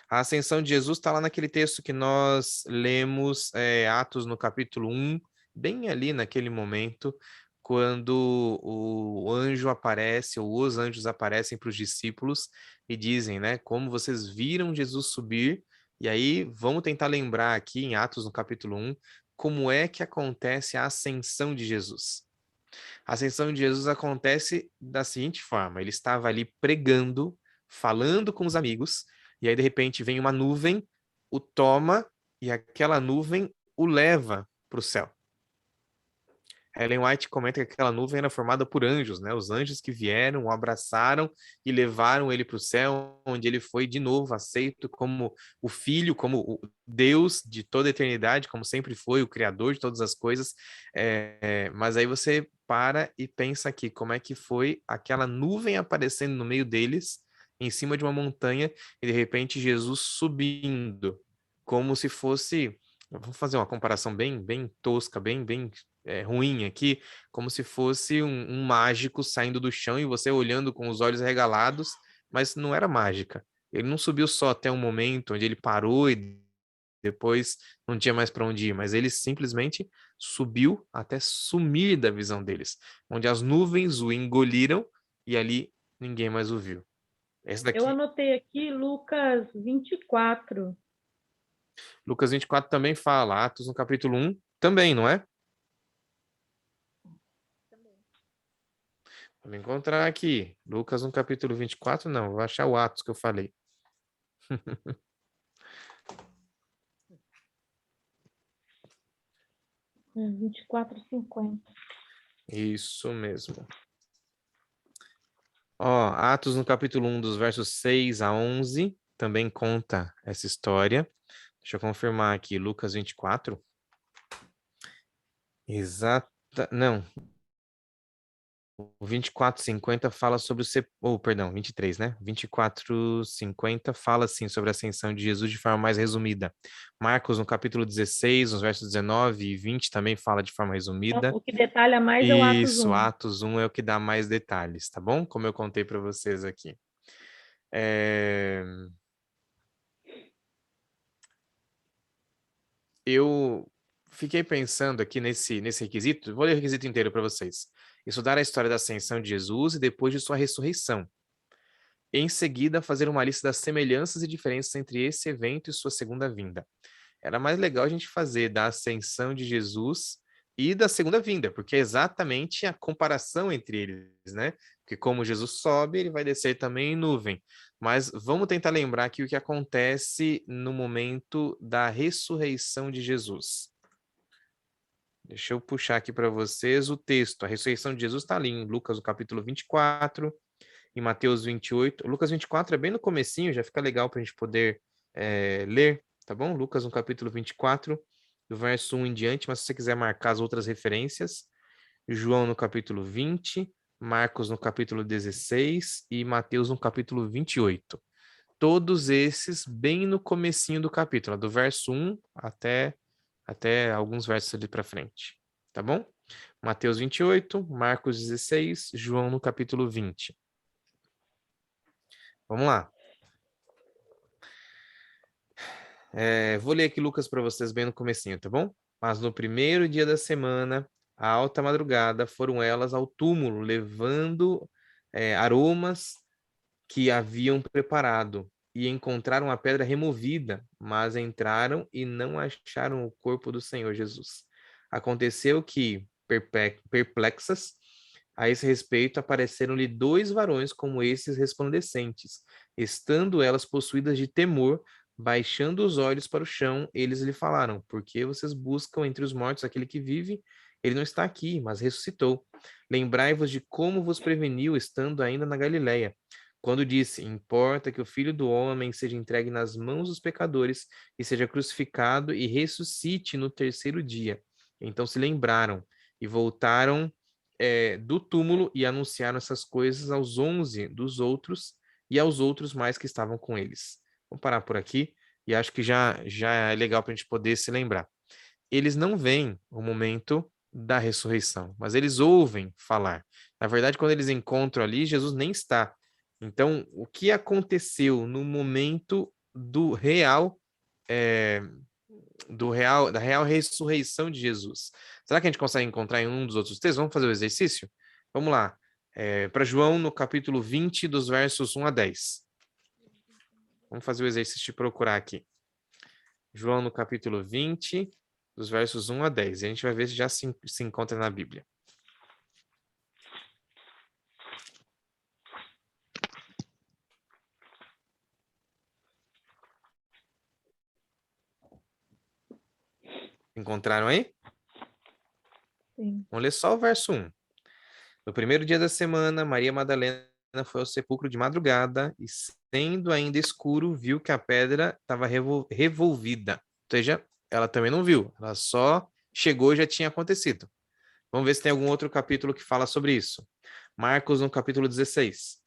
[SPEAKER 6] A ascensão de Jesus está lá naquele texto que nós lemos, Atos no capítulo 1, bem ali naquele momento, quando o anjo aparece, ou os anjos aparecem para os discípulos e dizem, né, como vocês viram Jesus subir, e aí vamos tentar lembrar aqui em Atos no capítulo 1, como é que acontece a ascensão de Jesus. A ascensão de Jesus acontece da seguinte forma, ele estava ali pregando, falando com os amigos, e aí de repente vem uma nuvem, o toma, e aquela nuvem o leva para o céu. Ellen White comenta que aquela nuvem era formada por anjos, né? Os anjos que vieram, o abraçaram e levaram ele para o céu, onde ele foi de novo aceito como o Filho, como o Deus de toda a eternidade, como sempre foi, o Criador de todas as coisas. Mas aí você para e pensa aqui, como é que foi aquela nuvem aparecendo no meio deles, em cima de uma montanha, e de repente Jesus subindo, como se fosse Vamos fazer uma comparação bem tosca, bem ruim aqui, como se fosse um mágico saindo do chão e você olhando com os olhos regalados, mas não era mágica. Ele não subiu só até um momento onde ele parou e depois não tinha mais para onde ir, mas ele simplesmente subiu até sumir da visão deles, onde as nuvens o engoliram e ali ninguém mais o viu. Essa
[SPEAKER 7] Eu
[SPEAKER 6] daqui,
[SPEAKER 7] anotei aqui Lucas 24.
[SPEAKER 6] Lucas 24 também fala, Atos no capítulo 1 também, não é? Vamos encontrar aqui. Lucas no capítulo 24, não, vou achar o Atos que eu falei.
[SPEAKER 7] 24:50.
[SPEAKER 6] Isso mesmo. Ó, Atos no capítulo 1, dos versos 6 a 11, também conta essa história. Deixa eu confirmar aqui, Lucas 24. Exata, não. O 24:50 fala sobre perdão, 23, né? 24:50 fala, assim, sobre a ascensão de Jesus de forma mais resumida. Marcos, no capítulo 16, nos versos 19 e 20, também fala de forma resumida.
[SPEAKER 7] O que detalha mais é o Atos
[SPEAKER 6] Isso,
[SPEAKER 7] 1.
[SPEAKER 6] Atos 1 é o que dá mais detalhes, tá bom? Como eu contei para vocês aqui. Eu fiquei pensando aqui nesse requisito, vou ler o requisito inteiro para vocês. Estudar a história da ascensão de Jesus e depois de sua ressurreição. Em seguida, fazer uma lista das semelhanças e diferenças entre esse evento e sua segunda vinda. Era mais legal a gente fazer da ascensão de Jesus e da segunda vinda, porque é exatamente a comparação entre eles, né? Porque como Jesus sobe, ele vai descer também em nuvem. Mas vamos tentar lembrar aqui o que acontece no momento da ressurreição de Jesus. Deixa eu puxar aqui para vocês o texto. A ressurreição de Jesus está ali em Lucas, no capítulo 24, em Mateus 28. Lucas 24 é bem no comecinho, já fica legal para a gente poder ler, tá bom? Lucas no capítulo 24, do verso 1 em diante, mas se você quiser marcar as outras referências, João no capítulo 20, Marcos no capítulo 16 e Mateus no capítulo 28. Todos esses bem no comecinho do capítulo, do verso 1 até alguns versos ali para frente, tá bom? Mateus 28, Marcos 16, João no capítulo 20. Vamos lá. Vou ler aqui Lucas para vocês bem no comecinho, tá bom? Mas no primeiro dia da semana, à alta madrugada, foram elas ao túmulo, levando aromas que haviam preparado, e encontraram a pedra removida, mas entraram e não acharam o corpo do Senhor Jesus. Aconteceu que, perplexas, a esse respeito, apareceram-lhe 2 varões como esses resplandecentes. Estando elas possuídas de temor, baixando os olhos para o chão, eles lhe falaram: por que vocês buscam entre os mortos aquele que vive? Ele não está aqui, mas ressuscitou. Lembrai-vos de como vos preveniu, estando ainda na Galileia, quando disse: importa que o Filho do Homem seja entregue nas mãos dos pecadores e seja crucificado e ressuscite no terceiro dia. Então se lembraram e voltaram do túmulo e anunciaram essas coisas aos 11 dos outros e aos outros mais que estavam com eles. Vamos parar por aqui e acho que já é legal para a gente poder se lembrar. Eles não veem o momento da ressurreição, mas eles ouvem falar. Na verdade, quando eles encontram ali, Jesus nem está. Então, o que aconteceu no momento da real ressurreição de Jesus? Será que a gente consegue encontrar em um dos outros textos? Vamos fazer o exercício? Vamos lá. Para João, no capítulo 20, dos versos 1 a 10. Vamos fazer o exercício de procurar aqui. João, no capítulo 20, dos versos 1 a 10. E a gente vai ver se já se encontra na Bíblia. Encontraram aí?
[SPEAKER 7] Sim.
[SPEAKER 6] Vamos ler só o verso 1. No primeiro dia da semana, Maria Madalena foi ao sepulcro de madrugada e, sendo ainda escuro, viu que a pedra estava revolvida. Ou seja, ela também não viu, ela só chegou e já tinha acontecido. Vamos ver se tem algum outro capítulo que fala sobre isso. Marcos, no capítulo 16.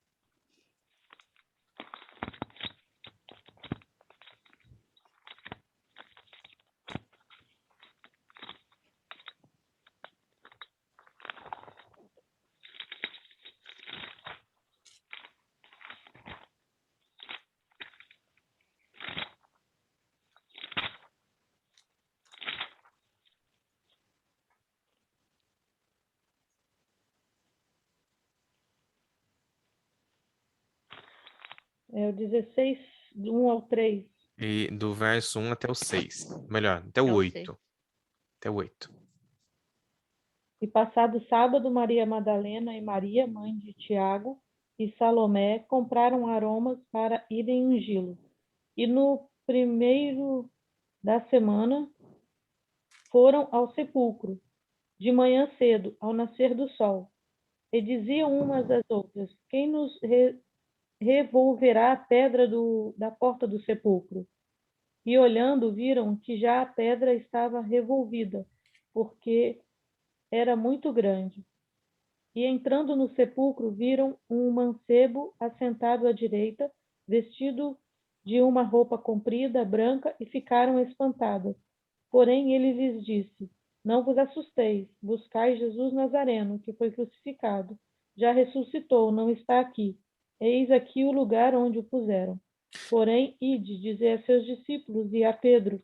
[SPEAKER 7] É o 16, do 1 ao 3.
[SPEAKER 6] E do verso 1 até o 6. Melhor, até o
[SPEAKER 3] Até o
[SPEAKER 6] 8. Até o 8.
[SPEAKER 7] E passado o sábado, Maria Madalena e Maria, mãe de Tiago, e Salomé compraram aromas para irem ungí-lo. E no primeiro da semana foram ao sepulcro, de manhã cedo, ao nascer do sol. E diziam umas às outras: quem nos revolverá a pedra da porta do sepulcro? E olhando, viram que já a pedra estava revolvida, porque era muito grande. E entrando no sepulcro, viram um mancebo assentado à direita, vestido de uma roupa comprida, branca, e ficaram espantadas. Porém, ele lhes disse: não vos assusteis, buscai Jesus Nazareno, que foi crucificado. Já ressuscitou, não está aqui. Eis aqui o lugar onde o puseram. Porém, ide, dizer a seus discípulos e a Pedro,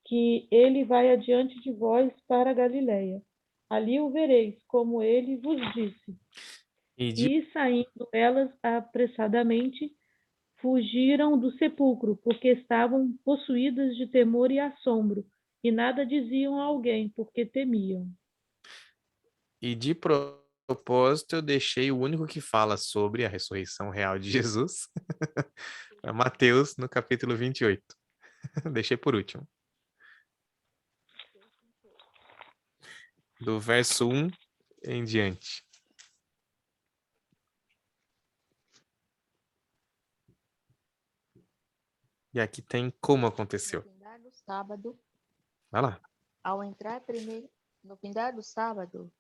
[SPEAKER 7] que ele vai adiante de vós para a Galiléia. Ali o vereis, como ele vos disse. E saindo elas apressadamente, fugiram do sepulcro, porque estavam possuídas de temor e assombro, e nada diziam a alguém, porque temiam.
[SPEAKER 6] E de propósito, eu deixei o único que fala sobre a ressurreição real de Jesus, para Mateus, no capítulo 28. Deixei por último. Do verso 1 em diante. E aqui tem como aconteceu.
[SPEAKER 3] No findar do sábado,
[SPEAKER 6] Vai lá.
[SPEAKER 3] ao entrar primeiro, no findar do sábado,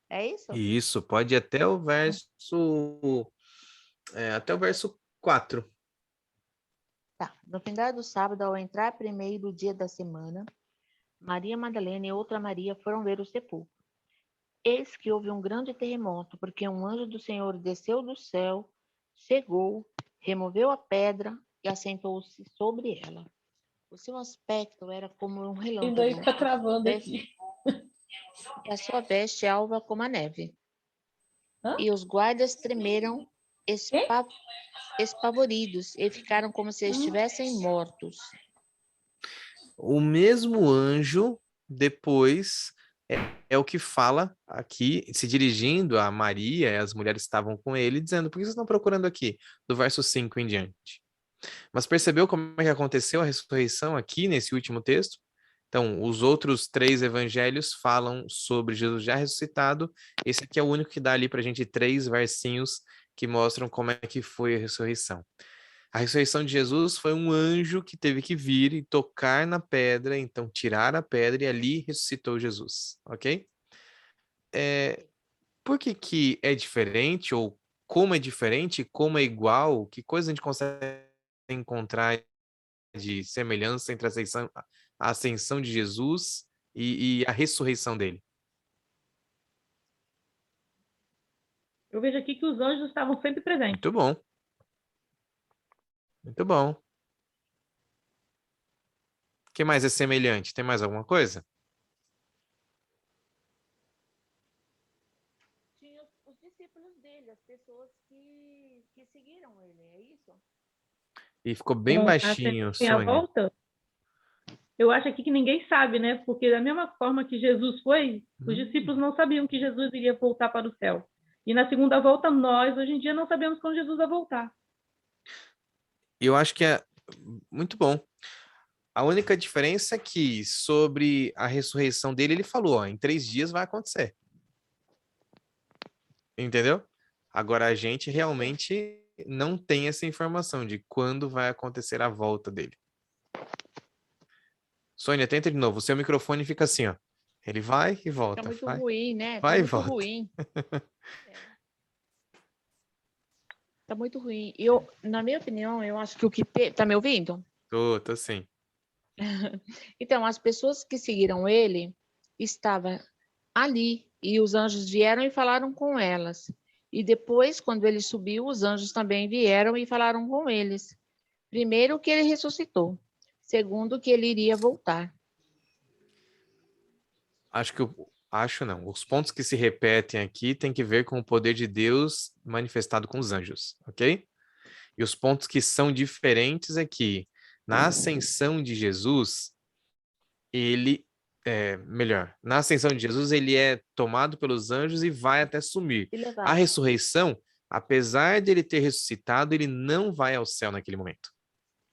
[SPEAKER 3] é isso?
[SPEAKER 6] Isso, pode ir até o verso 4.
[SPEAKER 3] Tá. No findar do sábado, ao entrar primeiro dia da semana, Maria Madalena e outra Maria foram ver o sepulcro. Eis que houve um grande terremoto, porque um anjo do Senhor desceu do céu, chegou, removeu a pedra e assentou-se sobre ela. O seu aspecto era como um
[SPEAKER 5] Ainda aí
[SPEAKER 3] relâmpago,
[SPEAKER 5] tá travando aqui.
[SPEAKER 3] e a sua veste alva como a neve.
[SPEAKER 5] Hã?
[SPEAKER 3] E os guardas tremeram espavoridos e ficaram como se estivessem mortos.
[SPEAKER 6] O mesmo anjo, depois, é o que fala aqui, se dirigindo a Maria, e as mulheres estavam com ele, dizendo: por que vocês estão procurando aqui? Do verso 5 em diante. Mas percebeu como é que aconteceu a ressurreição aqui nesse último texto? Então, os outros 3 evangelhos falam sobre Jesus já ressuscitado. Esse aqui é o único que dá ali para a gente 3 versinhos que mostram como é que foi a ressurreição. A ressurreição de Jesus foi um anjo que teve que vir e tocar na pedra, então tirar a pedra e ali ressuscitou Jesus, ok? Por que é diferente, ou como é diferente, como é igual, que coisa a gente consegue encontrar de semelhança entre a ascensão de Jesus e a ressurreição dele?
[SPEAKER 7] Eu vejo aqui que os anjos estavam sempre presentes.
[SPEAKER 6] Muito bom. Muito bom. O que mais é semelhante? Tem mais alguma coisa?
[SPEAKER 3] Tinha os discípulos dele, as pessoas que seguiram ele, é isso?
[SPEAKER 6] E ficou bem
[SPEAKER 7] Então,
[SPEAKER 6] baixinho,
[SPEAKER 7] a
[SPEAKER 6] Sônia.
[SPEAKER 7] volta, eu acho aqui que ninguém sabe, né? Porque da mesma forma que Jesus foi, os discípulos não sabiam que Jesus iria voltar para o céu. E na segunda volta, nós, hoje em dia, não sabemos quando Jesus vai voltar.
[SPEAKER 6] Eu acho que é muito bom. A única diferença é que sobre a ressurreição dele, ele falou, ó, em 3 dias vai acontecer. Entendeu? Agora, a gente realmente não tem essa informação de quando vai acontecer a volta dele. Sônia, tenta de novo. O seu microfone fica assim, ó. Ele vai e volta.
[SPEAKER 3] Tá muito
[SPEAKER 6] vai,
[SPEAKER 3] ruim, né?
[SPEAKER 6] vai
[SPEAKER 3] Tá
[SPEAKER 6] e
[SPEAKER 3] muito
[SPEAKER 6] volta.
[SPEAKER 3] ruim. Tá muito ruim. Eu, na minha opinião, eu acho que o que... Tá me ouvindo?
[SPEAKER 6] Tô sim.
[SPEAKER 3] Então, as pessoas que seguiram ele estavam ali e os anjos vieram e falaram com elas. E depois, quando ele subiu, os anjos também vieram e falaram com eles. Primeiro, que ele ressuscitou. Segundo, que ele iria voltar.
[SPEAKER 6] Acho não. Os pontos que se repetem aqui têm que ver com o poder de Deus manifestado com os anjos, ok? E os pontos que são diferentes é que na ascensão de Jesus, na ascensão de Jesus, ele é tomado pelos anjos e vai até sumir.
[SPEAKER 7] E
[SPEAKER 6] A
[SPEAKER 7] levar.
[SPEAKER 6] ressurreição, apesar de ele ter ressuscitado, ele não vai ao céu naquele momento.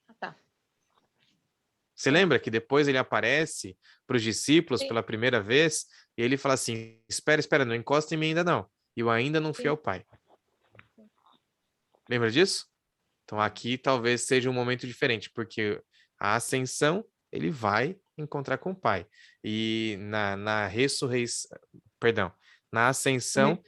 [SPEAKER 3] Ah, tá.
[SPEAKER 6] Você lembra que depois ele aparece para os discípulos
[SPEAKER 3] Sim.
[SPEAKER 6] pela primeira vez e ele fala assim: espera, não encosta em mim ainda não. Eu ainda não fui
[SPEAKER 3] Sim.
[SPEAKER 6] ao Pai. Lembra disso? Então aqui talvez seja um momento diferente, porque a ascensão ele vai encontrar com o Pai. E na ressurreição, perdão, na ascensão,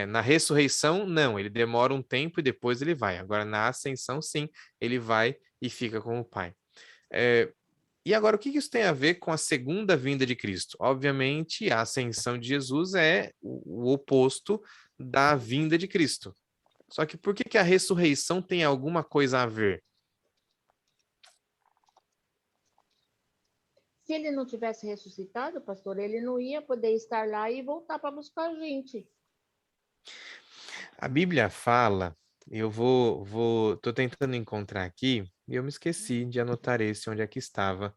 [SPEAKER 6] na ressurreição, não, ele demora um tempo e depois ele vai. Agora, na ascensão, sim, ele vai e fica com o Pai. E agora, o que isso tem a ver com a segunda vinda de Cristo? Obviamente, a ascensão de Jesus é o oposto da vinda de Cristo. Só que por que a ressurreição tem alguma coisa a ver?
[SPEAKER 3] Se ele não tivesse ressuscitado, pastor, ele não ia poder estar lá e voltar para buscar a gente.
[SPEAKER 6] A Bíblia fala, tô tentando encontrar aqui, e eu me esqueci de anotar onde é que estava.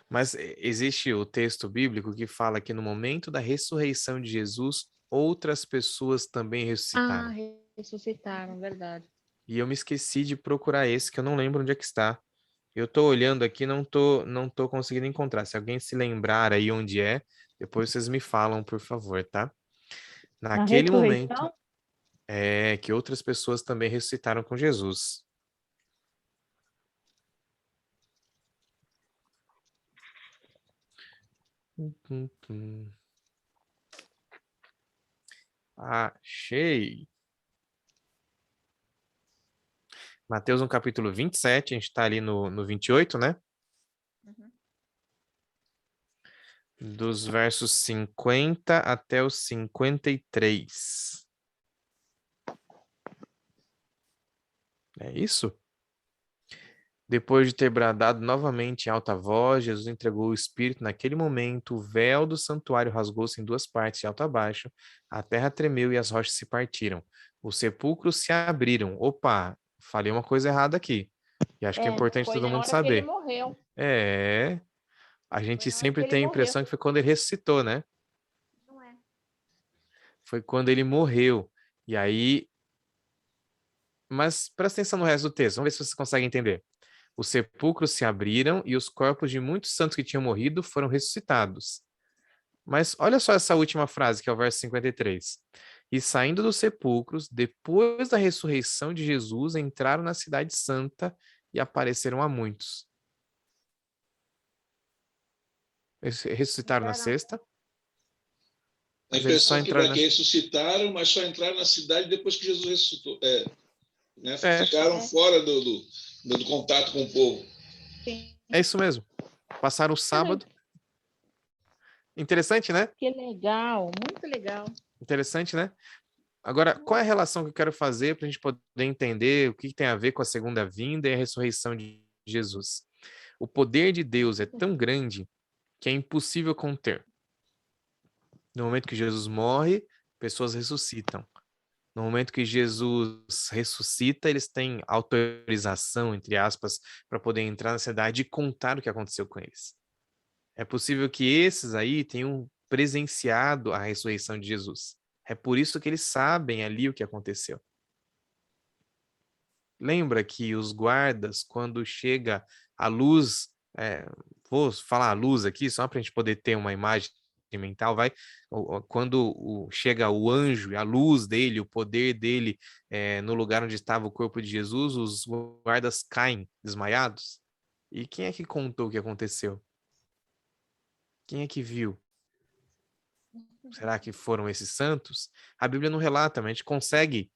[SPEAKER 6] Mas existe o texto bíblico que fala que no momento da ressurreição de Jesus, outras pessoas também ressuscitaram.
[SPEAKER 3] Ressuscitaram, verdade.
[SPEAKER 6] E eu me esqueci de procurar esse, que eu não lembro onde é que está. Eu tô olhando aqui, não tô conseguindo encontrar. Se alguém se lembrar aí onde é, depois vocês me falam, por favor, tá?
[SPEAKER 7] Na
[SPEAKER 6] Naquele momento,
[SPEAKER 7] ressurreição,
[SPEAKER 6] que outras pessoas também ressuscitaram com Jesus. Achei. Mateus, no capítulo 27, a gente está ali no 28, né?
[SPEAKER 3] Uhum.
[SPEAKER 6] Dos versos 50 até os 53. É isso? Depois de ter bradado novamente em alta voz, Jesus entregou o Espírito. Naquele momento, o véu do santuário rasgou-se em duas partes, de alto a baixo. A terra tremeu e as rochas se partiram. Os sepulcros se abriram. Opa, falei uma coisa errada aqui. E acho que é importante
[SPEAKER 3] Foi
[SPEAKER 6] todo
[SPEAKER 3] na
[SPEAKER 6] mundo
[SPEAKER 3] hora que ele
[SPEAKER 6] saber.
[SPEAKER 3] morreu.
[SPEAKER 6] A
[SPEAKER 3] Foi
[SPEAKER 6] gente
[SPEAKER 3] na hora que
[SPEAKER 6] sempre
[SPEAKER 3] ele
[SPEAKER 6] tem a
[SPEAKER 3] morreu.
[SPEAKER 6] impressão que foi quando ele ressuscitou, né?
[SPEAKER 3] Não é.
[SPEAKER 6] Foi quando ele morreu. E aí... Mas presta atenção no resto do texto. Vamos ver se você consegue entender. Os sepulcros se abriram e os corpos de muitos santos que tinham morrido foram ressuscitados. Mas olha só essa última frase, que é o verso 53. E saindo dos sepulcros, depois da ressurreição de Jesus, entraram na cidade santa e apareceram a muitos. Eles ressuscitaram na sexta.
[SPEAKER 2] A
[SPEAKER 6] Mas eles só
[SPEAKER 2] impressão que
[SPEAKER 6] entraram
[SPEAKER 2] dá que ressuscitaram, mas só entraram na cidade depois que Jesus ressuscitou. Né?
[SPEAKER 6] É.
[SPEAKER 2] Ficaram fora do contato com o povo.
[SPEAKER 3] Sim.
[SPEAKER 6] É isso mesmo. Passaram o sábado. Interessante, né?
[SPEAKER 3] Que legal, muito legal.
[SPEAKER 6] Interessante, né? Agora, qual é a relação que eu quero fazer para a gente poder entender o que tem a ver com a segunda vinda e a ressurreição de Jesus? O poder de Deus é tão grande que é impossível conter. No momento que Jesus morre, pessoas ressuscitam. No momento que Jesus ressuscita, eles têm autorização, entre aspas, para poder entrar na cidade e contar o que aconteceu com eles. É possível que esses aí tenham presenciado a ressurreição de Jesus. É por isso que eles sabem ali o que aconteceu. Lembra que os guardas, quando chega a luz, vou falar a luz aqui, só para a gente poder ter uma imagem mental, quando chega o anjo, a luz dele, o poder dele no lugar onde estava o corpo de Jesus, os guardas caem desmaiados. E quem é que contou o que aconteceu? Quem é que viu? Será que foram esses santos? A Bíblia não relata, mas a gente consegue,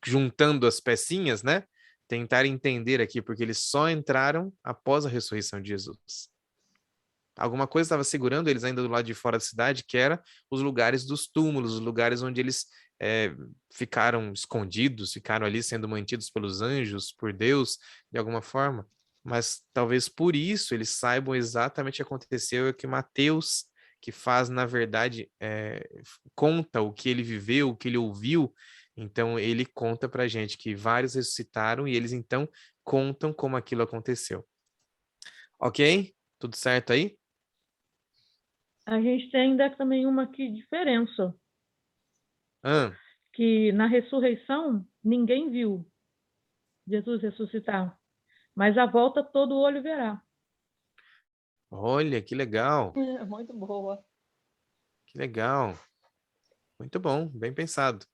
[SPEAKER 6] juntando as pecinhas, né? Tentar entender aqui, porque eles só entraram após a ressurreição de Jesus. Alguma coisa estava segurando eles ainda do lado de fora da cidade, que era os lugares dos túmulos, os lugares onde eles ficaram escondidos, ficaram ali sendo mantidos pelos anjos, por Deus, de alguma forma. Mas talvez por isso eles saibam exatamente o que aconteceu, e o que Mateus que faz, na verdade, conta o que ele viveu, o que ele ouviu. Então, ele conta para a gente que vários ressuscitaram e eles, então, contam como aquilo aconteceu. Ok? Tudo certo aí?
[SPEAKER 7] A gente tem ainda também uma aqui diferença,
[SPEAKER 6] Ah,
[SPEAKER 7] que na ressurreição ninguém viu Jesus ressuscitar, mas à volta todo olho verá.
[SPEAKER 6] olha, que legal,
[SPEAKER 5] Muito boa.
[SPEAKER 6] que legal. Muito bom, bem pensado.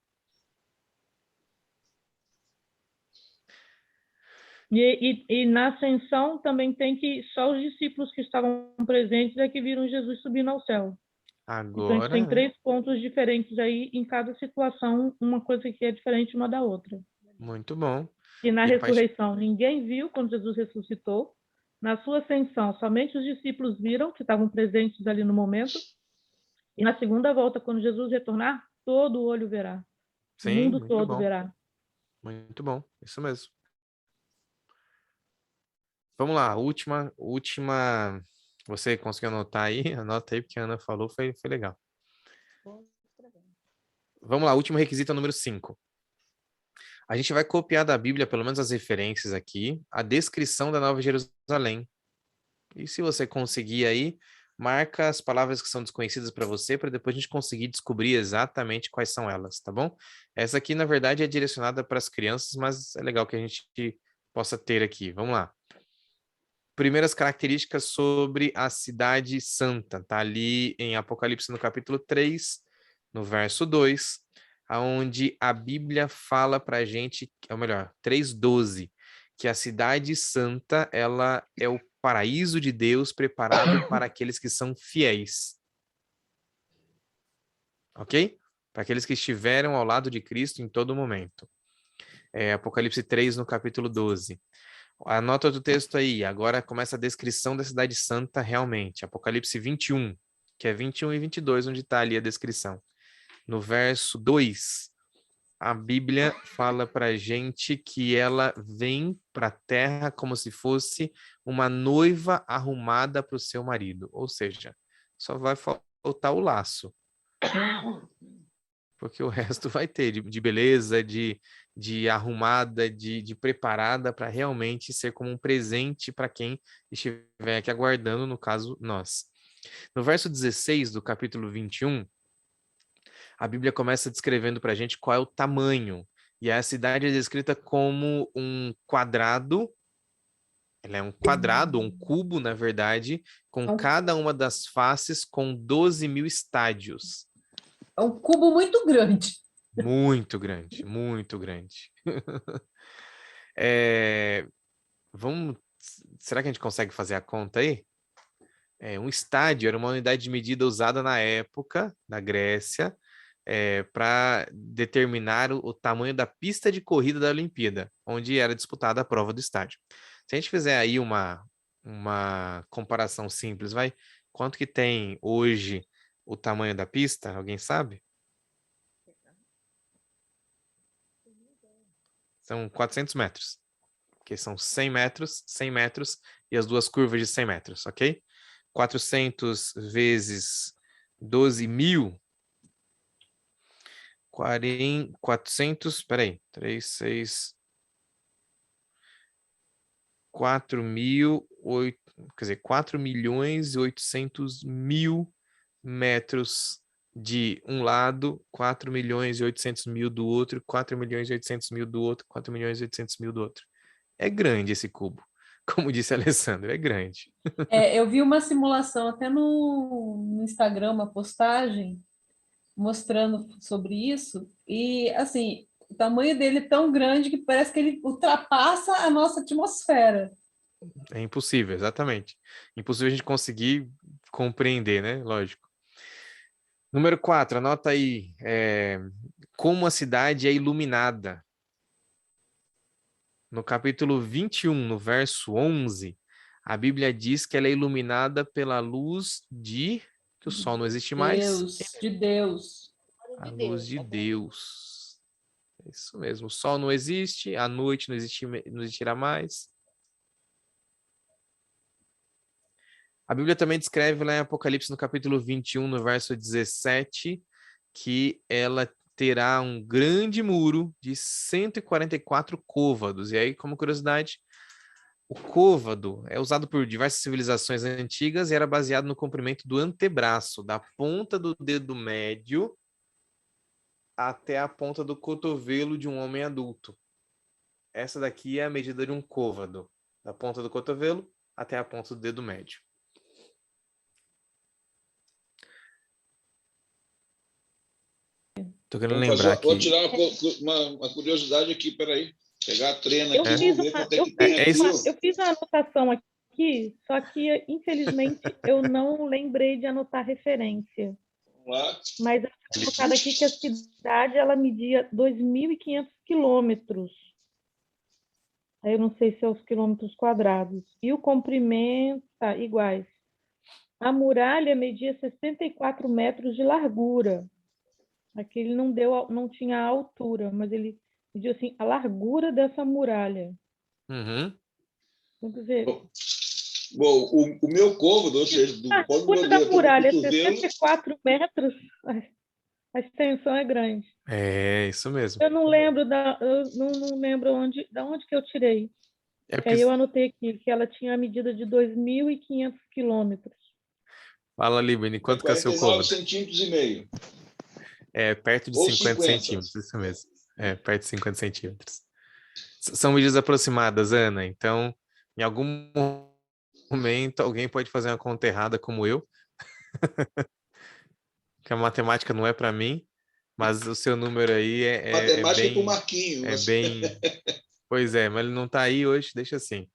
[SPEAKER 7] E na ascensão também tem que só os discípulos que estavam presentes é que viram Jesus subindo ao céu. Então a gente tem
[SPEAKER 6] Agora, né?
[SPEAKER 7] 3 pontos diferentes aí em cada situação, uma coisa que é diferente uma da outra.
[SPEAKER 6] Muito bom.
[SPEAKER 7] E na
[SPEAKER 6] E
[SPEAKER 7] ressurreição ninguém viu quando Jesus ressuscitou. Na sua ascensão, somente os discípulos viram, que estavam presentes ali no momento. E na segunda volta, quando Jesus retornar, todo olho verá. O
[SPEAKER 6] sim,
[SPEAKER 7] mundo
[SPEAKER 6] muito
[SPEAKER 7] todo
[SPEAKER 6] bom,
[SPEAKER 7] verá.
[SPEAKER 6] muito bom, isso mesmo. Vamos lá, última. Você conseguiu anotar aí? Anota aí, porque a Ana falou, foi legal. Vamos lá, último requisito número 5. A gente vai copiar da Bíblia, pelo menos as referências aqui, a descrição da Nova Jerusalém. E se você conseguir aí, marca as palavras que são desconhecidas para você, para depois a gente conseguir descobrir exatamente quais são elas, tá bom? Essa aqui, na verdade, é direcionada para as crianças, mas é legal que a gente possa ter aqui. Vamos lá. Primeiras características sobre a cidade santa, tá ali em Apocalipse no capítulo 3, no verso 2, aonde a Bíblia fala para a gente, ou melhor, 3:12, que a cidade santa, ela é o paraíso de Deus preparado para aqueles que são fiéis. Ok? Para aqueles que estiveram ao lado de Cristo em todo momento. Apocalipse 3, no capítulo 12. A nota do texto aí, agora começa a descrição da cidade santa realmente. Apocalipse 21, que é 21 e 22, onde está ali a descrição. No verso 2, a Bíblia fala para a gente que ela vem para a terra como se fosse uma noiva arrumada para o seu marido. Ou seja, só vai faltar o laço. Porque o resto vai ter de beleza, de arrumada, de preparada para realmente ser como um presente para quem estiver aqui aguardando, no caso, nós. No verso 16 do capítulo 21, a Bíblia começa descrevendo para a gente qual é o tamanho. E a cidade é descrita como um quadrado. Ela é um quadrado, um cubo, na verdade, com cada uma das faces com 12.000 estádios.
[SPEAKER 5] É um cubo muito grande.
[SPEAKER 6] Muito grande, muito grande. Será que a gente consegue fazer a conta aí? Um estádio era uma unidade de medida usada na época, na Grécia, para determinar o tamanho da pista de corrida da Olimpíada, onde era disputada a prova do estádio. Se a gente fizer aí uma comparação simples, quanto que tem hoje o tamanho da pista? Alguém sabe? São 400 metros, que são 100 metros e as duas curvas de 100 metros, ok? 400 vezes 12.000, 400, peraí, 3, 6, 4.000, quer dizer, 4.800.000 metros de um lado, 4.800.000 do outro, 4.800.000 do outro, 4.800.000 do outro. É grande esse cubo. Como disse a Alessandra, é grande.
[SPEAKER 5] Eu vi uma simulação até no Instagram, uma postagem mostrando sobre isso, e assim, o tamanho dele é tão grande que parece que ele ultrapassa a nossa atmosfera.
[SPEAKER 6] É impossível, exatamente. Impossível a gente conseguir compreender, né? Lógico. Número 4, anota aí. Como a cidade é iluminada. No capítulo 21, no verso 11, a Bíblia diz que ela é iluminada pela luz que o sol não existe mais.
[SPEAKER 5] De Deus.
[SPEAKER 6] A luz de Deus. Isso mesmo. O sol não existe, a noite não existirá mais. A Bíblia também descreve lá em Apocalipse, no capítulo 21, no verso 17, que ela terá um grande muro de 144 côvados. E aí, como curiosidade, o côvado é usado por diversas civilizações antigas e era baseado no comprimento do antebraço, da ponta do dedo médio até a ponta do cotovelo de um homem adulto. Essa daqui é a medida de um côvado, da ponta do cotovelo até a ponta do dedo médio. Tô querendo lembrar
[SPEAKER 2] Vou
[SPEAKER 6] aqui.
[SPEAKER 2] tirar uma curiosidade aqui, peraí. Pegar a trena
[SPEAKER 7] Eu
[SPEAKER 2] aqui,
[SPEAKER 7] fiz
[SPEAKER 2] vamos ver
[SPEAKER 7] uma,
[SPEAKER 2] quanto é que tem aqui.
[SPEAKER 7] eu fiz uma anotação aqui, só que, infelizmente, eu não lembrei de anotar referência.
[SPEAKER 2] Vamos lá.
[SPEAKER 7] Mas eu tinha colocado aqui que a cidade ela media 2.500 quilômetros. Aí eu não sei se é os quilômetros quadrados. E o comprimento, tá, iguais. A muralha media 64 metros de largura. Aqui ele não tinha a altura, mas ele mediu assim, a largura dessa muralha.
[SPEAKER 6] Uhum.
[SPEAKER 7] Vamos ver.
[SPEAKER 2] Bom, o meu côvado, ou seja, do
[SPEAKER 7] A
[SPEAKER 2] ponto do meu
[SPEAKER 7] altura da
[SPEAKER 2] dedo até o
[SPEAKER 7] muralha é
[SPEAKER 2] cotovelo,
[SPEAKER 7] 64 metros. A extensão é grande.
[SPEAKER 6] É, isso mesmo.
[SPEAKER 7] Eu não lembro da onde que eu tirei.
[SPEAKER 6] É
[SPEAKER 7] Aí
[SPEAKER 6] porque
[SPEAKER 7] eu anotei aqui que ela tinha a medida de 2.500 quilômetros.
[SPEAKER 6] fala ali, Beni,
[SPEAKER 2] é
[SPEAKER 6] quanto que é o seu
[SPEAKER 2] 49
[SPEAKER 6] côvado?
[SPEAKER 2] centímetros e meio.
[SPEAKER 6] É perto de
[SPEAKER 2] Ou
[SPEAKER 6] 50
[SPEAKER 2] 50.
[SPEAKER 6] centímetros, isso mesmo. É, perto de 50 centímetros. São medidas aproximadas, Ana. Então, em algum momento, alguém pode fazer uma conta errada como eu, que a matemática não é para mim, mas o seu número aí
[SPEAKER 2] Matemática para o Marquinho.
[SPEAKER 6] é bem... Pois é, mas ele não está aí hoje, deixa assim.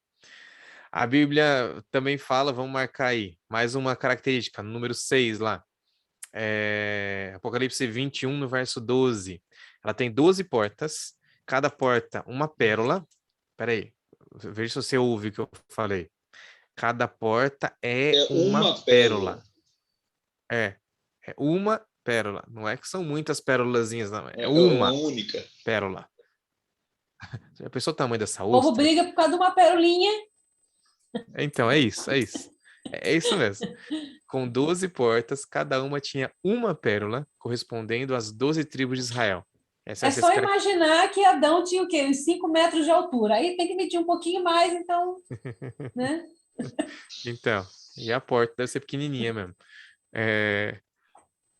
[SPEAKER 6] A Bíblia também fala, vamos marcar aí, mais uma característica, número 6 lá. Apocalipse 21, no verso 12. Ela tem 12 portas, cada porta uma pérola. Peraí, veja se você ouve o que eu falei. Cada porta é
[SPEAKER 2] É
[SPEAKER 6] uma
[SPEAKER 2] uma
[SPEAKER 6] pérola.
[SPEAKER 2] pérola.
[SPEAKER 6] É uma pérola. Não é que são muitas pérolazinhas, não. É
[SPEAKER 2] É
[SPEAKER 6] uma
[SPEAKER 2] uma única.
[SPEAKER 6] pérola. Você já pensou o tamanho dessa
[SPEAKER 5] O povo
[SPEAKER 6] ostra?
[SPEAKER 5] briga por causa de uma perolinha.
[SPEAKER 6] Então, é isso, é isso. É isso mesmo. Com 12 portas, cada uma tinha uma pérola, correspondendo às 12 tribos de Israel. Essa
[SPEAKER 5] É
[SPEAKER 6] vai ser
[SPEAKER 5] só imaginar que Adão tinha o quê? Uns 5 metros de altura. Aí tem que medir um pouquinho mais, então, né?
[SPEAKER 6] Então, e a porta deve ser pequenininha mesmo.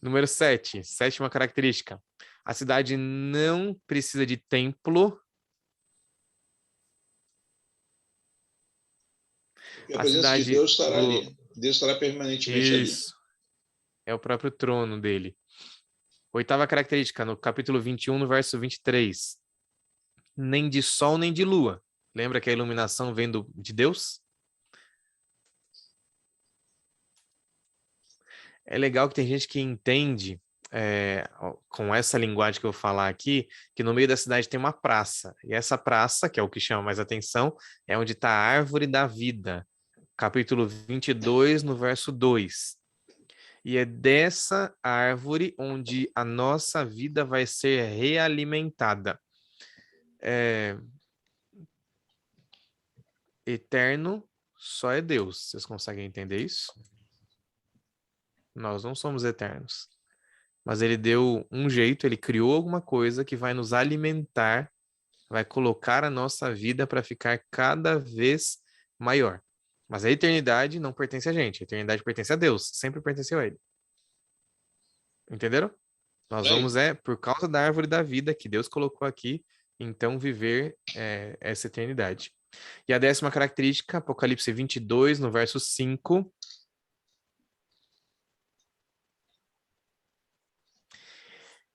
[SPEAKER 6] Número 7, sétima característica. A cidade não precisa de templo.
[SPEAKER 2] Porque a
[SPEAKER 6] A
[SPEAKER 2] presença de
[SPEAKER 6] cidade...
[SPEAKER 2] Deus estará ali. Deus estará permanentemente ali.
[SPEAKER 6] Isso. É o próprio trono dele. Oitava característica, no capítulo 21, no verso 23. Nem de sol, nem de lua. Lembra que a iluminação vem de Deus? É legal que tem gente que entende, com essa linguagem que eu vou falar aqui, que no meio da cidade tem uma praça. E essa praça, que é o que chama mais atenção, é onde está a árvore da vida. Capítulo 22, no verso 2. E é dessa árvore onde a nossa vida vai ser realimentada. Eterno só é Deus. Vocês conseguem entender isso? Nós não somos eternos. Mas ele deu um jeito, ele criou alguma coisa que vai nos alimentar, vai colocar a nossa vida para ficar cada vez maior. Mas a eternidade não pertence a gente, a eternidade pertence a Deus, sempre pertenceu a ele. Entenderam? Nós vamos, por causa da árvore da vida que Deus colocou aqui, então viver essa eternidade. E a 10ª característica, Apocalipse 22, no verso 5.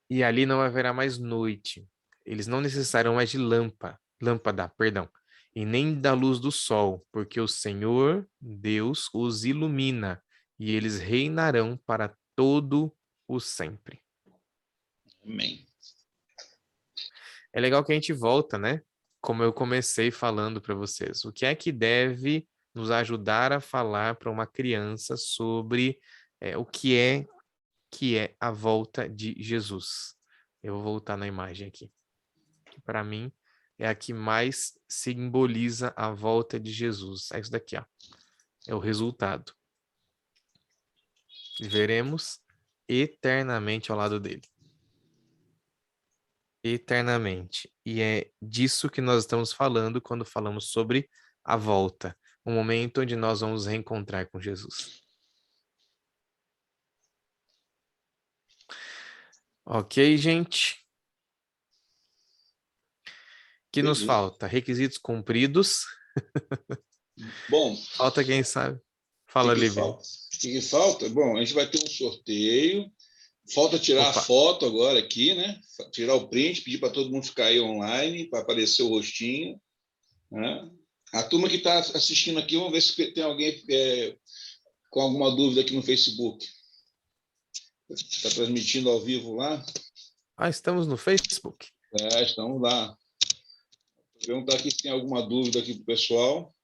[SPEAKER 6] E ali não haverá mais noite. Eles não necessitarão mais de lâmpada, perdão, e nem da luz do sol, porque o Senhor Deus os ilumina, e eles reinarão para todo o sempre.
[SPEAKER 2] Amém.
[SPEAKER 6] É legal que a gente volta, né? Como eu comecei falando para vocês. O que é que deve nos ajudar a falar para uma criança sobre o que é a volta de Jesus? Eu vou voltar na imagem aqui. Para mim, é a que mais simboliza a volta de Jesus. É isso daqui, ó. É o resultado. Viveremos eternamente ao lado dele. Eternamente. E é disso que nós estamos falando quando falamos sobre a volta, o momento onde nós vamos reencontrar com Jesus. Ok, gente? O que nos
[SPEAKER 2] Beleza.
[SPEAKER 6] falta? Requisitos cumpridos.
[SPEAKER 2] Bom,
[SPEAKER 6] Falta quem sabe?
[SPEAKER 2] o
[SPEAKER 6] Fala,
[SPEAKER 2] que que
[SPEAKER 6] Livre.
[SPEAKER 2] falta? O que que falta? Bom, a gente vai ter um sorteio. Falta tirar a
[SPEAKER 6] Opa.
[SPEAKER 2] foto agora aqui, né? Tirar o print, pedir para todo mundo ficar aí online, para aparecer o rostinho, né? A turma que está assistindo aqui, vamos ver se tem alguém com alguma dúvida aqui no Facebook. Está transmitindo ao vivo lá?
[SPEAKER 6] Ah, estamos no Facebook.
[SPEAKER 2] Estamos lá. Vou perguntar aqui se tem alguma dúvida aqui para o pessoal.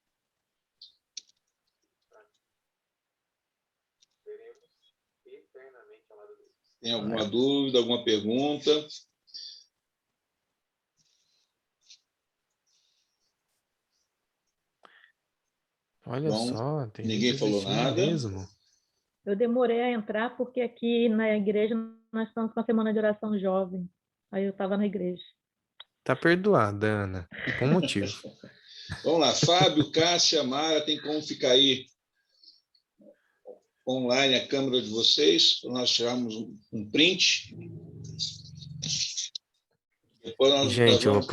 [SPEAKER 2] Tem alguma dúvida, alguma pergunta?
[SPEAKER 6] Olha
[SPEAKER 2] Bom,
[SPEAKER 6] só, tem
[SPEAKER 2] ninguém
[SPEAKER 6] gente
[SPEAKER 2] falou
[SPEAKER 6] assistindo
[SPEAKER 2] nada.
[SPEAKER 6] mesmo.
[SPEAKER 7] Eu demorei a entrar porque aqui na igreja nós estamos com a semana de oração jovem. Aí eu estava na igreja.
[SPEAKER 6] Tá perdoada, Ana. E com motivo.
[SPEAKER 2] Vamos lá, Fábio, Cássia, Mara, tem como ficar aí online a câmera de vocês? Nós tiramos um print. Depois nós
[SPEAKER 6] Gente, eu
[SPEAKER 2] vamos...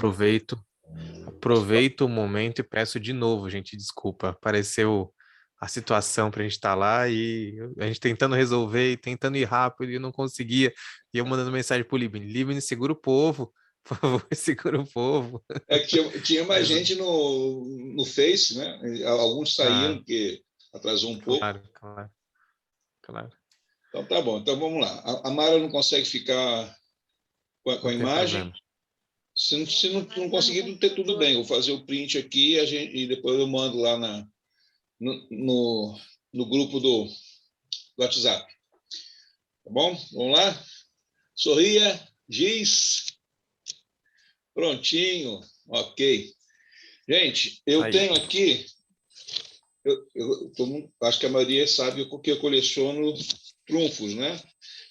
[SPEAKER 6] aproveito o momento e peço de novo, gente, desculpa. Apareceu a situação para a gente estar lá e a gente tentando resolver e tentando ir rápido e não conseguia. E eu mandando mensagem pro Libni. Libni, segura o povo, por favor, segura o povo.
[SPEAKER 2] É que tinha mais gente no Face, né? Alguns saíram, porque atrasou um pouco.
[SPEAKER 6] Claro.
[SPEAKER 2] Então tá bom, então vamos lá. A Mara não consegue ficar com a imagem.
[SPEAKER 6] Problema.
[SPEAKER 2] Se não conseguir, tudo bem. Eu vou fazer o print aqui e depois eu mando lá no grupo do WhatsApp. Tá bom? Vamos lá? Sorria, Giz. Prontinho. Ok. Gente, eu tenho aqui... acho que a maioria sabe que eu coleciono trunfos, né?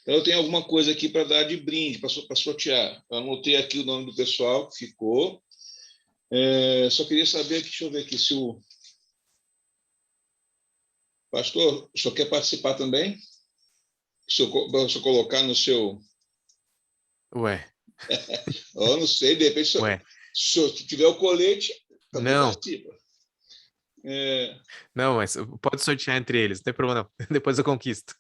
[SPEAKER 2] Então, eu tenho alguma coisa aqui para dar de brinde, para sortear. Eu anotei aqui o nome do pessoal que ficou. Só queria saber, deixa eu ver aqui, se o... Pastor, o senhor quer participar também? Se eu colocar no seu...
[SPEAKER 6] Ué.
[SPEAKER 2] Eu não sei, de repente, se tiver o colete, também
[SPEAKER 6] não
[SPEAKER 2] participa.
[SPEAKER 6] Não, mas pode sortear entre eles, não tem problema não. Depois eu conquisto.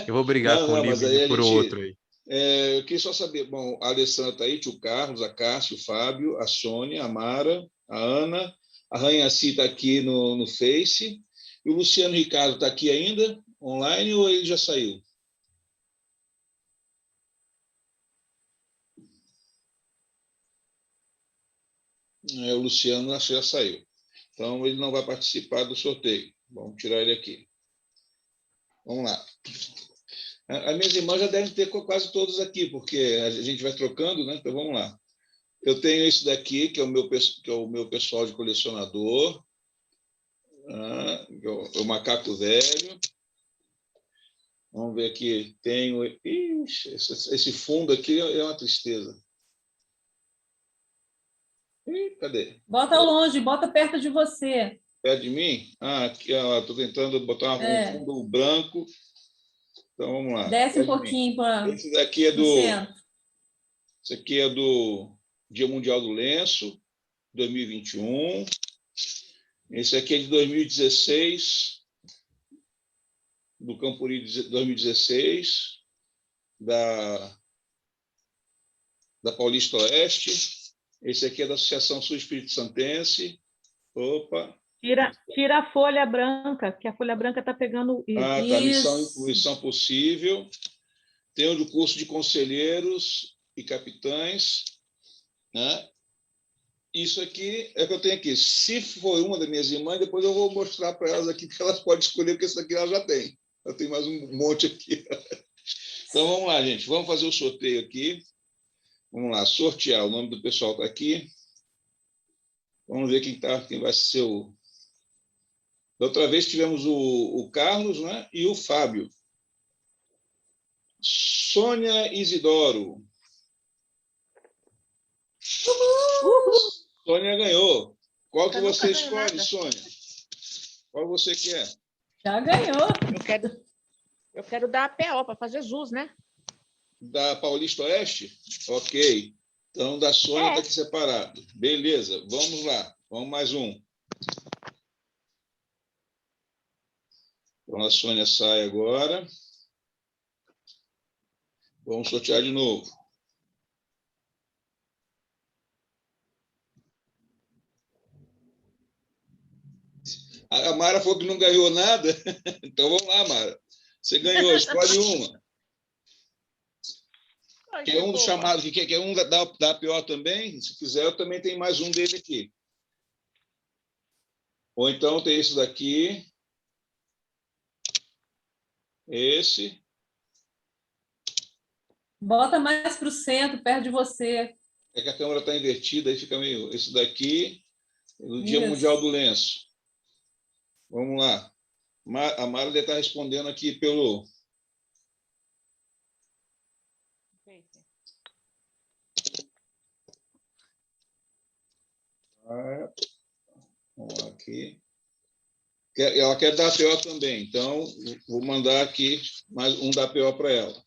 [SPEAKER 6] Eu vou brigar com o livro e por outro aí.
[SPEAKER 2] Eu queria só saber, bom, a Alessandra está aí, tio Carlos, a Cássio, o Fábio, a Sônia, a Mara, a Ana, a Ranhaci está aqui no Face, e o Luciano Ricardo está aqui ainda, online, ou ele já saiu? O Luciano acho que já saiu. Então, ele não vai participar do sorteio. Vamos tirar ele aqui. Vamos lá. As minhas irmãs já devem ter quase todos aqui, porque a gente vai trocando, né? Então, vamos lá. Eu tenho esse daqui, que é o meu pessoal de colecionador. O macaco velho. Vamos ver aqui. Tenho... Ixi, esse fundo aqui é uma tristeza. Cadê?
[SPEAKER 5] Bota longe, bota perto de você.
[SPEAKER 2] Perto de mim? Aqui, estou tentando botar um fundo branco. Então, vamos lá.
[SPEAKER 5] Desce um pouquinho para...
[SPEAKER 2] Esse daqui é Esse aqui é do Dia Mundial do Lenço, 2021. Esse aqui é de 2016, do Campuri 2016, da Paulista Oeste. Esse aqui é da Associação Sul Espírito Santense. Opa!
[SPEAKER 7] Tira a folha branca, que a folha branca está pegando...
[SPEAKER 2] Tá. Missão Possível. Tem o do curso de conselheiros e capitães. Né? Isso aqui é o que eu tenho aqui. Se for uma das minhas irmãs, depois eu vou mostrar para elas aqui, porque elas podem escolher, porque isso aqui elas já têm. Eu tenho mais um monte aqui. Então, vamos lá, gente. Vamos fazer o sorteio aqui. Vamos lá, sortear. O nome do pessoal está aqui. Vamos ver quem vai ser o... Da outra vez tivemos o Carlos, né? E o Fábio. Sônia Isidoro. Sônia ganhou. Qual que
[SPEAKER 3] Eu
[SPEAKER 2] você
[SPEAKER 3] nunca ganho
[SPEAKER 2] escolhe,
[SPEAKER 3] nada.
[SPEAKER 2] Sônia? Qual você quer?
[SPEAKER 5] Já ganhou.
[SPEAKER 3] Eu quero dar a PO para fazer jus, né?
[SPEAKER 2] Da Paulista Oeste? Ok. Então, da Sônia está aqui separado. Beleza, vamos lá. Vamos mais um. Então, a Sônia sai agora. Vamos sortear de novo. A Mara falou que não ganhou nada. Então, vamos lá, Mara. Você ganhou, escolhe uma. Quer um dos chamados, quer um da APO também? Se quiser, eu também tenho mais um dele aqui. Ou então tem esse daqui. Esse.
[SPEAKER 5] Bota mais para o centro, perto de você.
[SPEAKER 2] É que a câmera está invertida, aí fica meio... Esse daqui, no Dia
[SPEAKER 5] Isso.
[SPEAKER 2] Mundial do Lenço. Vamos lá. A Mara deve estar respondendo aqui pelo... Vamos lá aqui. Ela quer dar APO também, então vou mandar aqui mais um da APO para ela.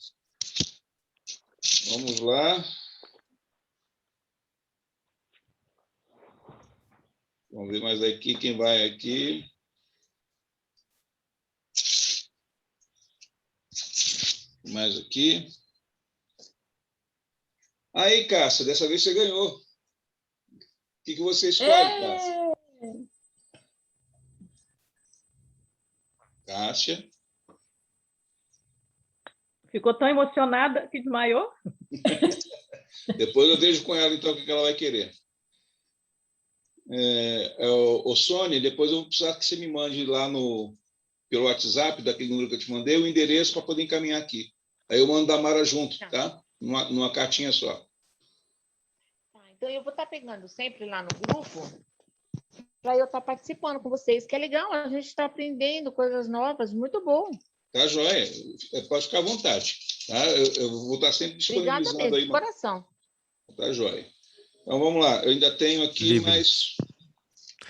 [SPEAKER 2] Vamos lá. Vamos ver mais aqui quem vai aqui. Mais aqui. Aí, Cássia, dessa vez você ganhou. O que você escolhe, Cássia? Cássia.
[SPEAKER 7] Ficou tão emocionada que desmaiou?
[SPEAKER 2] Depois eu vejo com ela, então, o que ela vai querer. O Sônia, depois eu vou precisar que você me mande lá pelo WhatsApp, daquele número que eu te mandei, o endereço para poder encaminhar aqui. Aí eu mando da Mara junto, tá? Numa cartinha só.
[SPEAKER 3] Então, eu vou estar pegando sempre lá no grupo para eu estar participando com vocês, que é legal, a gente está aprendendo coisas novas, muito bom.
[SPEAKER 2] Tá, joia? Pode ficar à vontade. Tá? Eu vou estar sempre disponibilizando.
[SPEAKER 3] Obrigada mesmo,
[SPEAKER 2] aí.
[SPEAKER 3] de coração.
[SPEAKER 2] Tá, joia? Então, vamos lá. Eu ainda tenho aqui
[SPEAKER 6] Libni.
[SPEAKER 2] mais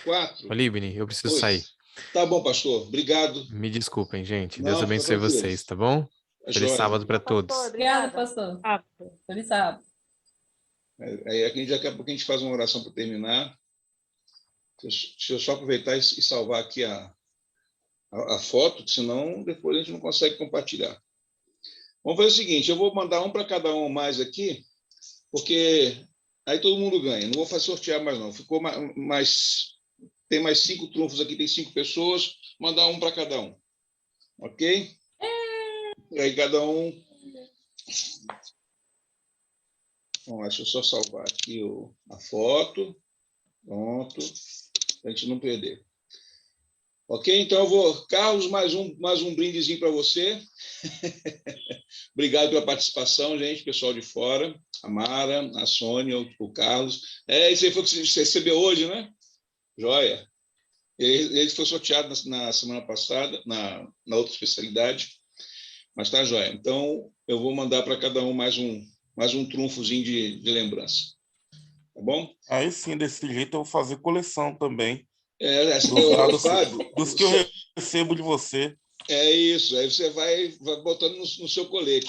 [SPEAKER 2] 4.
[SPEAKER 6] Ô, Libni, eu preciso sair.
[SPEAKER 2] Tá bom, pastor. Obrigado.
[SPEAKER 6] Me desculpem, gente.
[SPEAKER 2] Não,
[SPEAKER 6] Deus
[SPEAKER 2] fica
[SPEAKER 6] abençoe
[SPEAKER 2] tranquilo.
[SPEAKER 6] vocês, tá bom?
[SPEAKER 2] Tá
[SPEAKER 6] Feliz
[SPEAKER 2] joia.
[SPEAKER 6] sábado para todos.
[SPEAKER 5] Obrigada, pastor. Feliz sábado.
[SPEAKER 2] Aí aqui daqui a pouco a gente faz uma oração para terminar. Deixa eu só aproveitar e salvar aqui a foto, senão depois a gente não consegue compartilhar. Vamos fazer o seguinte, eu vou mandar um para cada um mais aqui, porque aí todo mundo ganha. Não vou fazer sortear mais não. Ficou mais... Tem mais 5 trunfos aqui, tem 5 pessoas. Mandar um para cada um. Ok? E aí cada um... Bom, deixa eu só salvar aqui a foto. Pronto. Para a gente não perder. Ok? Então, eu vou... Carlos, mais um brindezinho para você. Obrigado pela participação, gente, pessoal de fora. A Mara, a Sônia, o Carlos. Esse aí foi que você recebeu hoje, né? Joia. Ele foi sorteado na semana passada, na outra especialidade. Mas tá joia. Então, eu vou mandar para cada um mais um trunfozinho de lembrança. Tá bom?
[SPEAKER 4] Aí sim, desse jeito eu vou fazer coleção também.
[SPEAKER 2] Dos
[SPEAKER 4] que eu recebo de você.
[SPEAKER 2] É isso. Aí você vai botando no seu colete.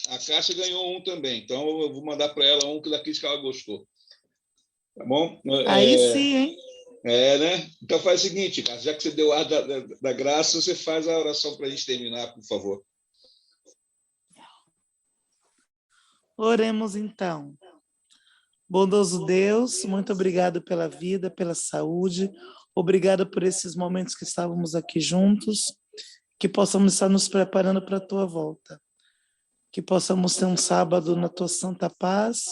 [SPEAKER 2] A Cássia ganhou um também. Então, eu vou mandar para ela um daqueles que ela gostou. Tá bom?
[SPEAKER 8] Aí sim, hein?
[SPEAKER 2] Né? Então, faz o seguinte, Cássia, já que você deu ar da graça, você faz a oração para a gente terminar, por favor.
[SPEAKER 8] Oremos, então. Bondoso Deus, muito obrigado pela vida, pela saúde. Obrigado por esses momentos que estávamos aqui juntos, que possamos estar nos preparando para a tua volta. Que possamos ter um sábado na tua santa paz,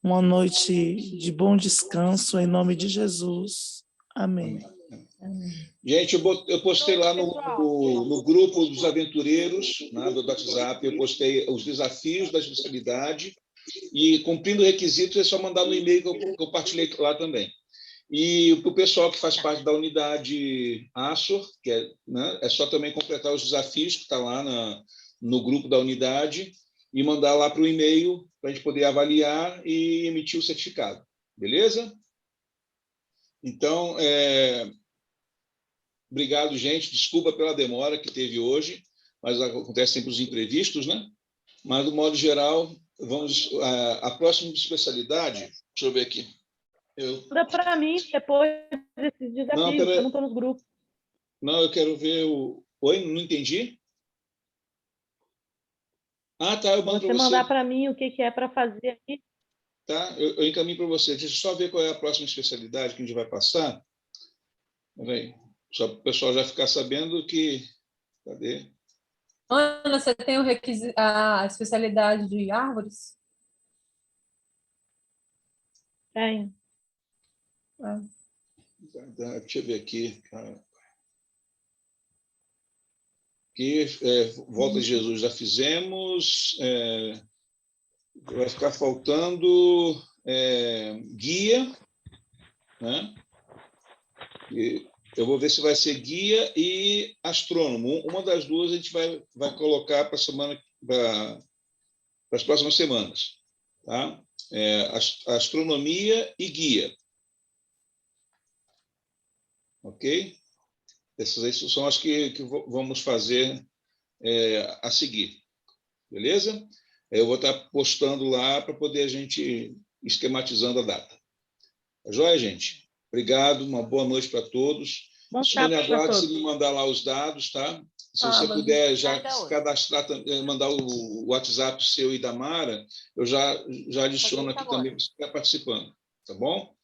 [SPEAKER 8] uma noite de bom descanso, em nome de Jesus. Amém.
[SPEAKER 2] Gente, eu postei lá no grupo dos aventureiros, né, do WhatsApp, eu postei os desafios da especialidade e, cumprindo o requisito, é só mandar no e-mail que eu compartilhei lá também. E para o pessoal que faz parte da unidade ASSOR, que é só também completar os desafios que está lá no grupo da unidade, e mandar lá para o e-mail para a gente poder avaliar e emitir o certificado. Beleza? Então, obrigado, gente. Desculpa pela demora que teve hoje, mas acontece sempre os imprevistos, né? Mas, do modo geral, vamos... A próxima especialidade... Deixa eu ver aqui.
[SPEAKER 7] Manda para mim depois desses desafios, eu não estou nos grupos.
[SPEAKER 2] Não, eu quero ver o... Oi, não entendi? Ah, tá, eu mando para você.
[SPEAKER 7] Você mandar para mim o que é para fazer aqui.
[SPEAKER 2] Tá, eu encaminho para você. Deixa eu só ver qual é a próxima especialidade que a gente vai passar. Peraí. Só para o pessoal já ficar sabendo que... Cadê?
[SPEAKER 5] Ana, você tem a especialidade de árvores?
[SPEAKER 7] Tem.
[SPEAKER 2] Deixa eu ver aqui. Aqui, Volta de Jesus já fizemos. Vai ficar faltando guia, né? Eu vou ver se vai ser guia e astrônomo. Uma das duas a gente vai colocar para as próximas semanas, tá? Astronomia e guia. Ok? Essas aí são as que vamos fazer a seguir. Beleza? Eu vou estar postando lá para poder a gente esquematizando a data. Tá joia, gente? Obrigado, uma boa noite para todos.
[SPEAKER 7] Bom
[SPEAKER 2] Só me
[SPEAKER 7] sábado para
[SPEAKER 2] aguarde se
[SPEAKER 7] todos.
[SPEAKER 2] me mandar lá os dados, tá? Se você puder já se cadastrar, mandar o WhatsApp seu e da Mara, eu já adiciono aqui também para você estar participando, tá bom?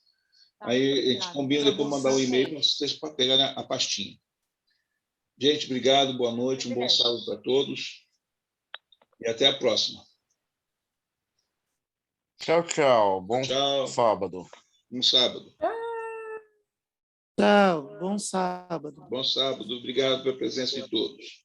[SPEAKER 2] Aí a gente combina depois mandar o e-mail para vocês pegarem a pastinha. Gente, obrigado, boa noite, um bom sábado para todos e até a próxima.
[SPEAKER 4] Tchau, tchau. Bom
[SPEAKER 2] Tchau.
[SPEAKER 4] sábado.
[SPEAKER 2] Bom sábado.
[SPEAKER 8] Tchau, bom sábado.
[SPEAKER 2] Bom sábado. Obrigado pela presença de todos.